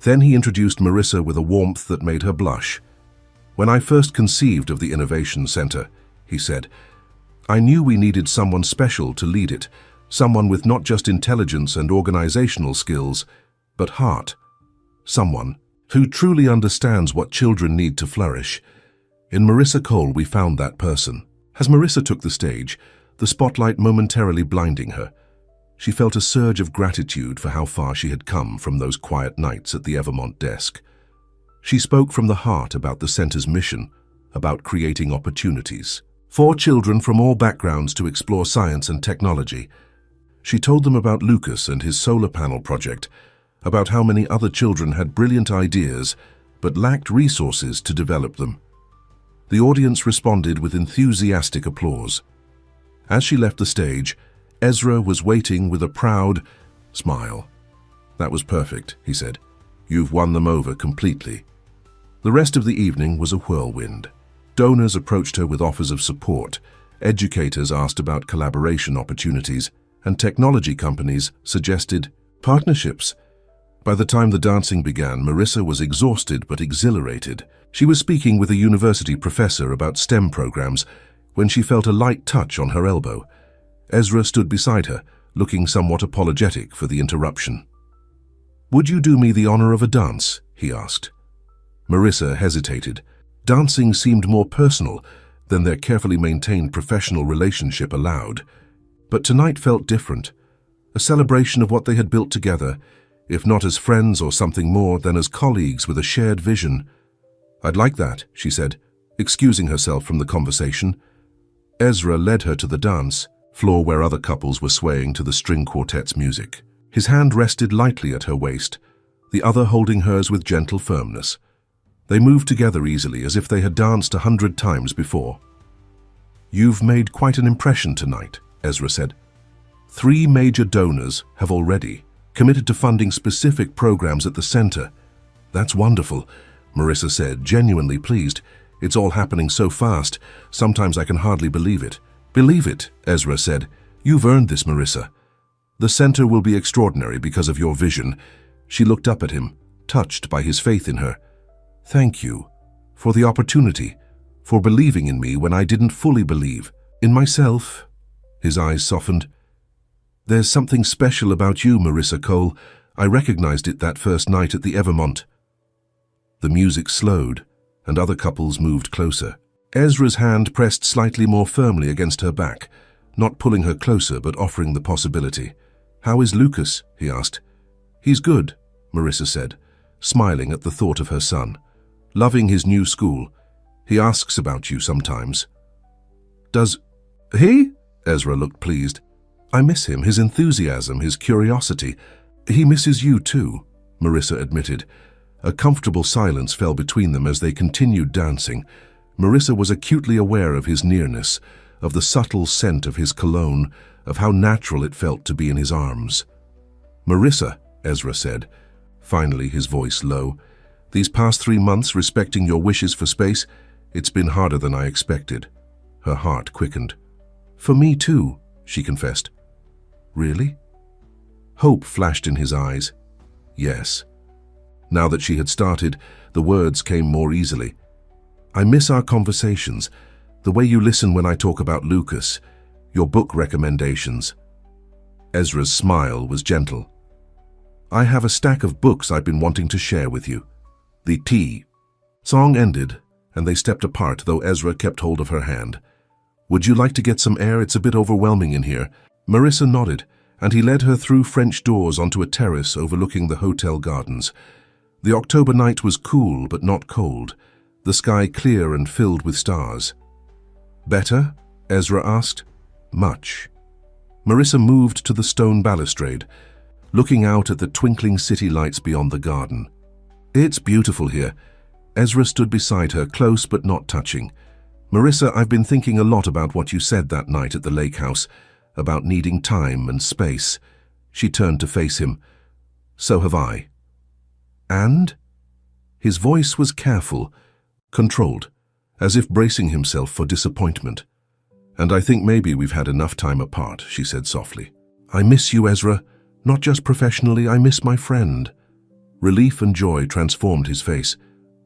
Then he introduced Marissa with a warmth that made her blush. "When I first conceived of the Innovation Center," he said, "I knew we needed someone special to lead it, someone with not just intelligence and organizational skills, but heart. Someone who truly understands what children need to flourish. In Marissa Cole, we found that person." As Marissa took the stage, the spotlight momentarily blinding her, she felt a surge of gratitude for how far she had come from those quiet nights at the Evermont desk. She spoke from the heart about the center's mission, about creating opportunities for children from all backgrounds to explore science and technology. She told them about Lucas and his solar panel project, about how many other children had brilliant ideas but lacked resources to develop them. The audience responded with enthusiastic applause. As she left the stage, Ezra was waiting with a proud smile. "That was perfect," he said. "You've won them over completely." The rest of the evening was a whirlwind. Donors approached her with offers of support, educators asked about collaboration opportunities, and technology companies suggested partnerships. By the time the dancing began, Marissa was exhausted but exhilarated. She was speaking with a university professor about STEM programs, when she felt a light touch on her elbow. Ezra stood beside her, looking somewhat apologetic for the interruption. "Would you do me the honor of a dance?" he asked. Marissa hesitated. Dancing seemed more personal than their carefully maintained professional relationship allowed. But tonight felt different, a celebration of what they had built together, if not as friends or something more than as colleagues with a shared vision. "I'd like that," she said, excusing herself from the conversation. Ezra led her to the dance floor where other couples were swaying to the string quartet's music. His hand rested lightly at her waist, the other holding hers with gentle firmness. They moved together easily, as if they had danced 100 times before. "You've made quite an impression tonight," Ezra said. "3 major donors have already committed to funding specific programs at the center." "That's wonderful," Marissa said, genuinely pleased. "It's all happening so fast, sometimes I can hardly believe it." "Believe it," Ezra said. "You've earned this, Marissa. The center will be extraordinary because of your vision." She looked up at him, touched by his faith in her. "Thank you for the opportunity, for believing in me when I didn't fully believe in myself." His eyes softened. "There's something special about you, Marissa Cole. I recognized it that first night at the Evermont." The music slowed, and other couples moved closer. Ezra's hand pressed slightly more firmly against her back, not pulling her closer but offering the possibility. "How is Lucas?" he asked. "He's good," Marissa said, smiling at the thought of her son. "Loving his new school. He asks about you sometimes." "Does he?" Ezra looked pleased. "I miss him, his enthusiasm, his curiosity." "He misses you too," Marissa admitted. A comfortable silence fell between them as they continued dancing. Marissa was acutely aware of his nearness, of the subtle scent of his cologne, of how natural it felt to be in his arms. "Marissa," Ezra said, finally, his voice low, "these past 3 months respecting your wishes for space, it's been harder than I expected." Her heart quickened. "For me too," she confessed. "Really?" Hope flashed in his eyes. "Yes." Now that she had started, the words came more easily. "I miss our conversations, the way you listen when I talk about Lucas, your book recommendations." Ezra's smile was gentle. "I have a stack of books I've been wanting to share with you." The tea song ended, and they stepped apart, though Ezra kept hold of her hand. "Would you like to get some air? It's a bit overwhelming in here." Marissa nodded, and he led her through French doors onto a terrace overlooking the hotel gardens. The October night was cool but not cold, the sky clear and filled with stars. "Better?" Ezra asked. "Much." Marissa moved to the stone balustrade, looking out at the twinkling city lights beyond the garden. "It's beautiful here." Ezra stood beside her, close but not touching. "Marissa, I've been thinking a lot about what you said that night at the lake house, about needing time and space." She turned to face him. "So have I." "And?" His voice was careful, controlled, as if bracing himself for disappointment. "And I think maybe we've had enough time apart," she said softly. "I miss you, Ezra. Not just professionally, I miss my friend." Relief and joy transformed his face.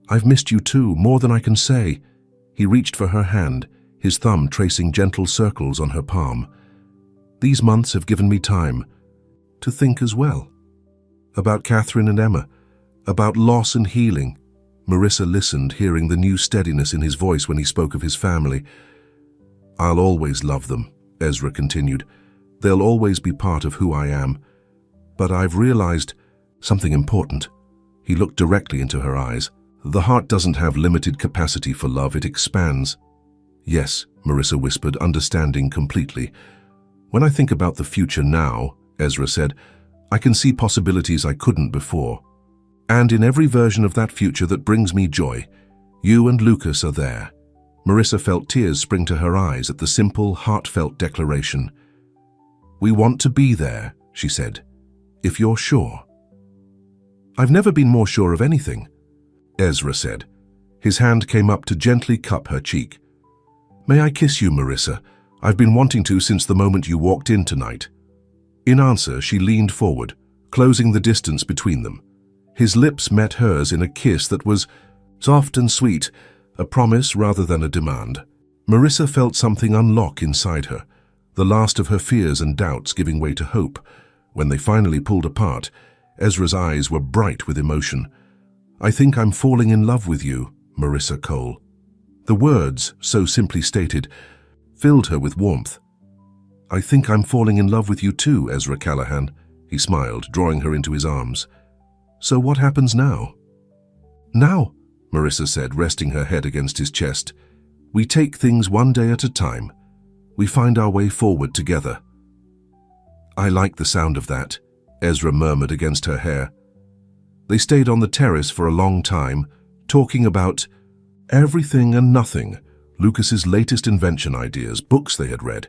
"I've missed you too, more than I can say." He reached for her hand, his thumb tracing gentle circles on her palm. "These months have given me time to think as well. About Catherine and Emma, about loss and healing." Marissa listened, hearing the new steadiness in his voice when he spoke of his family. "I'll always love them," Ezra continued. "They'll always be part of who I am. But I've realized something important." He looked directly into her eyes. "The heart doesn't have limited capacity for love, it expands." "Yes," Marissa whispered, understanding completely. "When I think about the future now," Ezra said, "I can see possibilities I couldn't before. And in every version of that future that brings me joy, you and Lucas are there." Marissa felt tears spring to her eyes at the simple, heartfelt declaration. "We want to be there," she said, "if you're sure." "I've never been more sure of anything," Ezra said. His hand came up to gently cup her cheek. "May I kiss you, Marissa? I've been wanting to since the moment you walked in tonight." In answer, she leaned forward, closing the distance between them. His lips met hers in a kiss that was soft and sweet, a promise rather than a demand. Marissa felt something unlock inside her, the last of her fears and doubts giving way to hope. When they finally pulled apart, Ezra's eyes were bright with emotion. "I think I'm falling in love with you, Marissa Cole." The words, so simply stated, filled her with warmth. "I think I'm falling in love with you too, Ezra Callahan," he smiled, drawing her into his arms. "So what happens now?" "Now," Marissa said, resting her head against his chest, "we take things one day at a time. We find our way forward together." "I like the sound of that," Ezra murmured against her hair. They stayed on the terrace for a long time, talking about everything and nothing, Lucas's latest invention ideas, books they had read,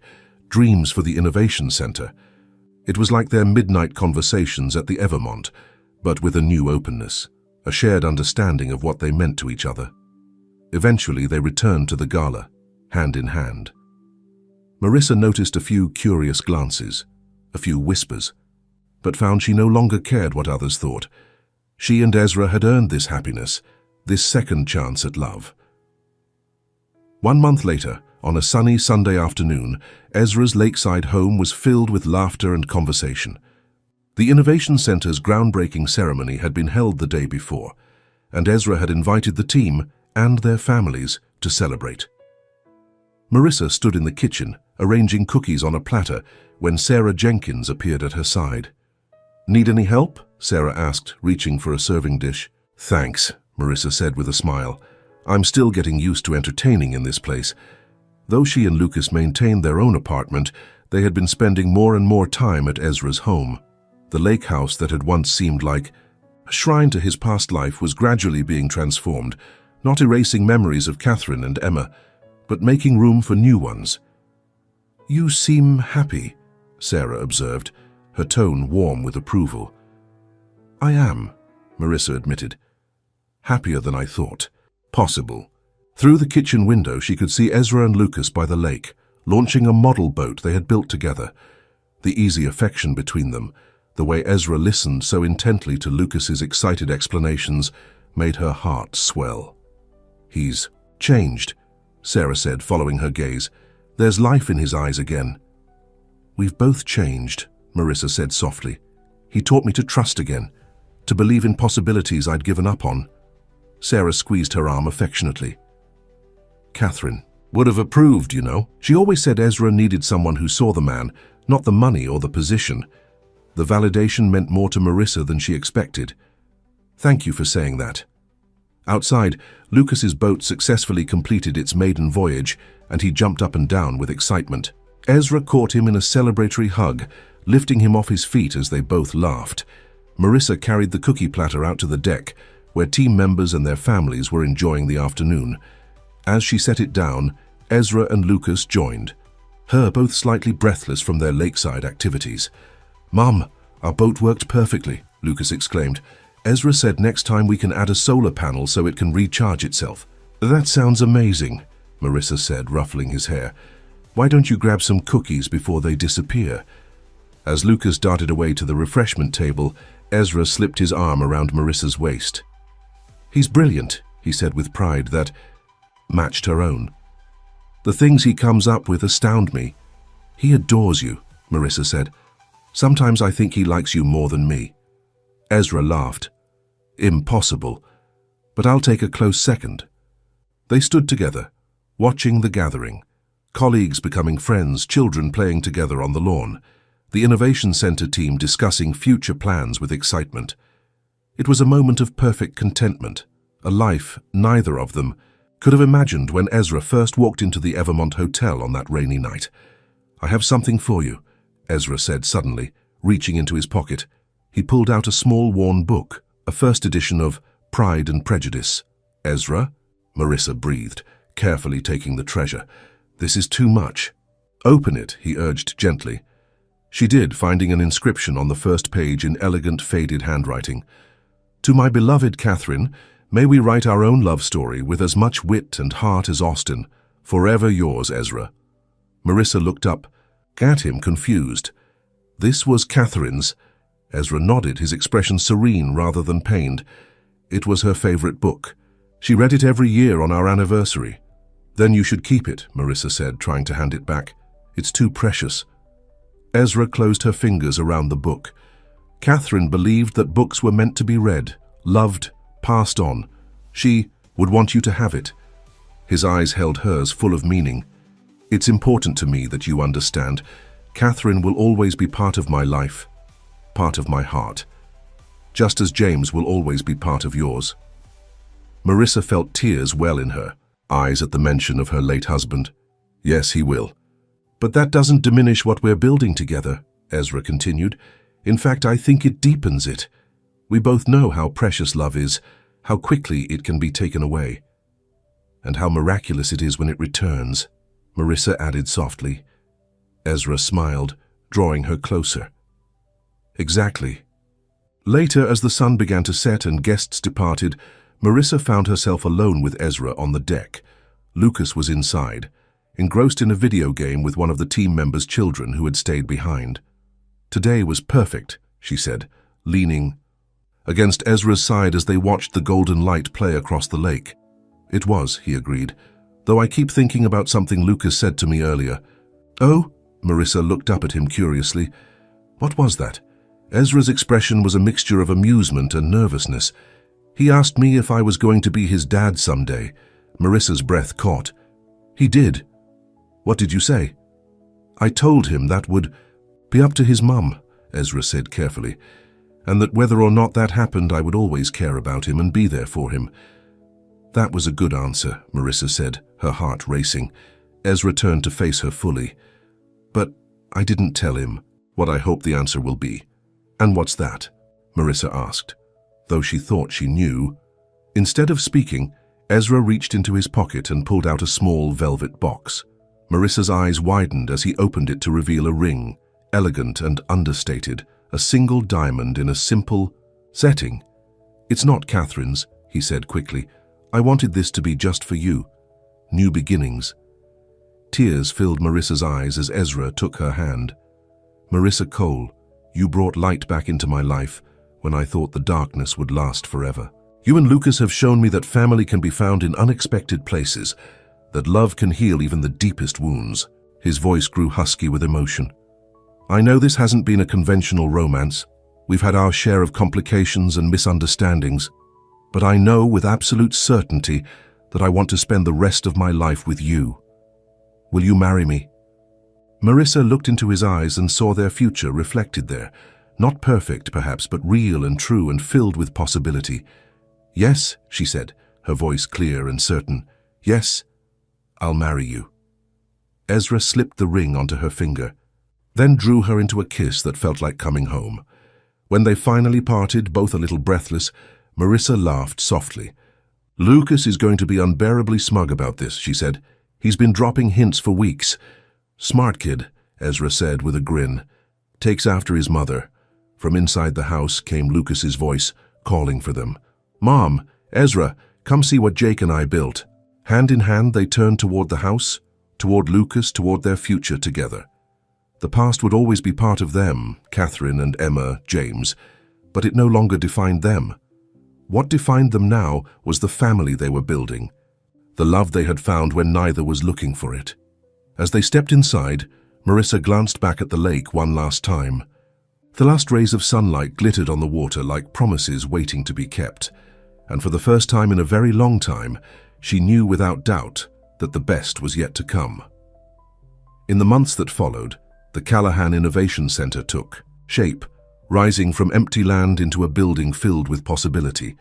dreams for the Innovation Center. It was like their midnight conversations at the Evermont, but with a new openness, a shared understanding of what they meant to each other. Eventually, they returned to the gala, hand in hand. Marissa noticed a few curious glances, a few whispers, but found she no longer cared what others thought. She and Ezra had earned this happiness, this second chance at love. 1 month later, on a sunny Sunday afternoon, Ezra's lakeside home was filled with laughter and conversation. The Innovation Center's groundbreaking ceremony had been held the day before, and Ezra had invited the team and their families to celebrate. Marissa stood in the kitchen, arranging cookies on a platter, when Sarah Jenkins appeared at her side. "Need any help?" Sarah asked, reaching for a serving dish. "Thanks," Marissa said with a smile. "I'm still getting used to entertaining in this place." Though she and Lucas maintained their own apartment, they had been spending more and more time at Ezra's home. The lake house that had once seemed like a shrine to his past life was gradually being transformed, not erasing memories of Catherine and Emma, but making room for new ones. "You seem happy," Sarah observed, her tone warm with approval. "I am," Marissa admitted. "Happier than I thought possible." Through the kitchen window, she could see Ezra and Lucas by the lake, launching a model boat they had built together. The easy affection between them, the way Ezra listened so intently to Lucas's excited explanations, made her heart swell. "He's changed," Sarah said, following her gaze. "There's life in his eyes again." "We've both changed," Marissa said softly. "He taught me to trust again, to believe in possibilities I'd given up on." Sarah squeezed her arm affectionately. "Catherine would have approved, you know. She always said Ezra needed someone who saw the man, not the money or the position." The validation meant more to Marissa than she expected. "Thank you for saying that." Outside, Lucas's boat successfully completed its maiden voyage, and he jumped up and down with excitement. Ezra caught him in a celebratory hug, lifting him off his feet as they both laughed. Marissa carried the cookie platter out to the deck, where team members and their families were enjoying the afternoon. As she set it down, Ezra and Lucas joined, her both slightly breathless from their lakeside activities. "Mom, our boat worked perfectly," Lucas exclaimed. "Ezra said next time we can add a solar panel so it can recharge itself." "That sounds amazing," Marissa said, ruffling his hair. "Why don't you grab some cookies before they disappear?" As Lucas darted away to the refreshment table, Ezra slipped his arm around Marissa's waist. "He's brilliant," he said with pride that matched her own. "The things he comes up with astound me." "He adores you," Marissa said. "Sometimes I think he likes you more than me." Ezra laughed. "Impossible, but I'll take a close second." They stood together, watching the gathering, colleagues becoming friends, children playing together on the lawn, the Innovation Center team discussing future plans with excitement. It was a moment of perfect contentment, a life neither of them could have imagined when Ezra first walked into the Evermont Hotel on that rainy night. "I have something for you," Ezra said suddenly, reaching into his pocket. He pulled out a small worn book, a first edition of Pride and Prejudice. "Ezra?" Marissa breathed, carefully taking the treasure. "This is too much." "Open it," he urged gently. She did, finding an inscription on the first page in elegant, faded handwriting. "To my beloved Catherine, may we write our own love story with as much wit and heart as Austen. Forever yours, Ezra." Marissa looked up, at him confused. This was Catherine's. Ezra nodded, his expression serene rather than pained. It was her favorite book. She read it every year on our anniversary. Then you should keep it, Marissa said, trying to hand it back. It's too precious. Ezra closed her fingers around the book. Catherine believed that books were meant to be read, loved, passed on. She would want you to have it. His eyes held hers, full of meaning. It's important to me that you understand. Catherine will always be part of my life, part of my heart, just as James will always be part of yours. Marissa felt tears well in her eyes at the mention of her late husband. Yes, he will. But that doesn't diminish what we're building together, Ezra continued. In fact, I think it deepens it. We both know how precious love is, how quickly it can be taken away, and how miraculous it is when it returns, Marissa added softly. Ezra smiled, drawing her closer. Exactly. Later, as the sun began to set and guests departed, Marissa found herself alone with Ezra on the deck. Lucas was inside, engrossed in a video game with one of the team members' children who had stayed behind. Today was perfect, she said, leaning against Ezra's side as they watched the golden light play across the lake. It was, he agreed, though I keep thinking about something Lucas said to me earlier. Oh? Marissa looked up at him curiously. What was that? Ezra's expression was a mixture of amusement and nervousness. He asked me if I was going to be his dad someday. Marissa's breath caught. He did. What did you say? I told him that would be up to his mum, Ezra said carefully, and that whether or not that happened, I would always care about him and be there for him. That was a good answer, Marissa said, her heart racing. Ezra turned to face her fully. But I didn't tell him what I hope the answer will be. And what's that? Marissa asked, though she thought she knew. Instead of speaking, Ezra reached into his pocket and pulled out a small velvet box. Marissa's eyes widened as he opened it to reveal a ring, elegant and understated, a single diamond in a simple setting. It's not Catherine's, he said quickly. I wanted this to be just for you. New beginnings. Tears filled Marissa's eyes as Ezra took her hand. Marissa Cole, you brought light back into my life when I thought the darkness would last forever. You and Lucas have shown me that family can be found in unexpected places, that love can heal even the deepest wounds. His voice grew husky with emotion. I know this hasn't been a conventional romance. We've had our share of complications and misunderstandings, but I know with absolute certainty that I want to spend the rest of my life with you. Will you marry me? Marissa looked into his eyes and saw their future reflected there. Not perfect, perhaps, but real and true and filled with possibility. Yes, she said, her voice clear and certain. Yes, I'll marry you. Ezra slipped the ring onto her finger, then drew her into a kiss that felt like coming home. When they finally parted, both a little breathless, Marissa laughed softly. Lucas is going to be unbearably smug about this, she said. He's been dropping hints for weeks. Smart kid, Ezra said with a grin. Takes after his mother. From inside the house came Lucas's voice, calling for them. Mom, Ezra, come see what Jake and I built. Hand in hand, they turned toward the house, toward Lucas, toward their future together. The past would always be part of them, Catherine and Emma, James, but it no longer defined them. What defined them now was the family they were building, the love they had found when neither was looking for it. As they stepped inside, Marissa glanced back at the lake one last time. The last rays of sunlight glittered on the water like promises waiting to be kept, and for the first time in a very long time, she knew without doubt that the best was yet to come. In the months that followed, the Callahan Innovation Center took shape, rising from empty land into a building filled with possibility.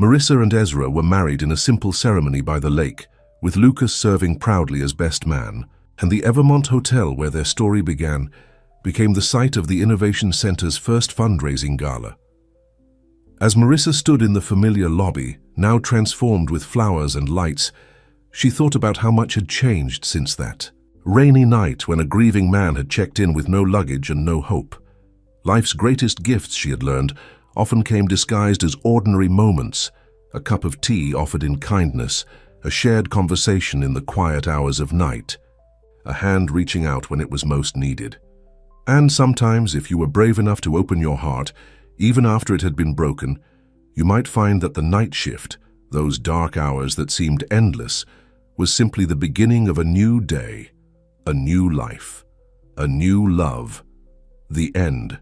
Marissa and Ezra were married in a simple ceremony by the lake, with Lucas serving proudly as best man, and the Evermont Hotel where their story began became the site of the Innovation Center's first fundraising gala. As Marissa stood in the familiar lobby, now transformed with flowers and lights, she thought about how much had changed since that rainy night when a grieving man had checked in with no luggage and no hope. Life's greatest gifts, she had learned, often came disguised as ordinary moments, a cup of tea offered in kindness, a shared conversation in the quiet hours of night, a hand reaching out when it was most needed. And sometimes, if you were brave enough to open your heart, even after it had been broken, you might find that the night shift, those dark hours that seemed endless, was simply the beginning of a new day, a new life, a new love, the end.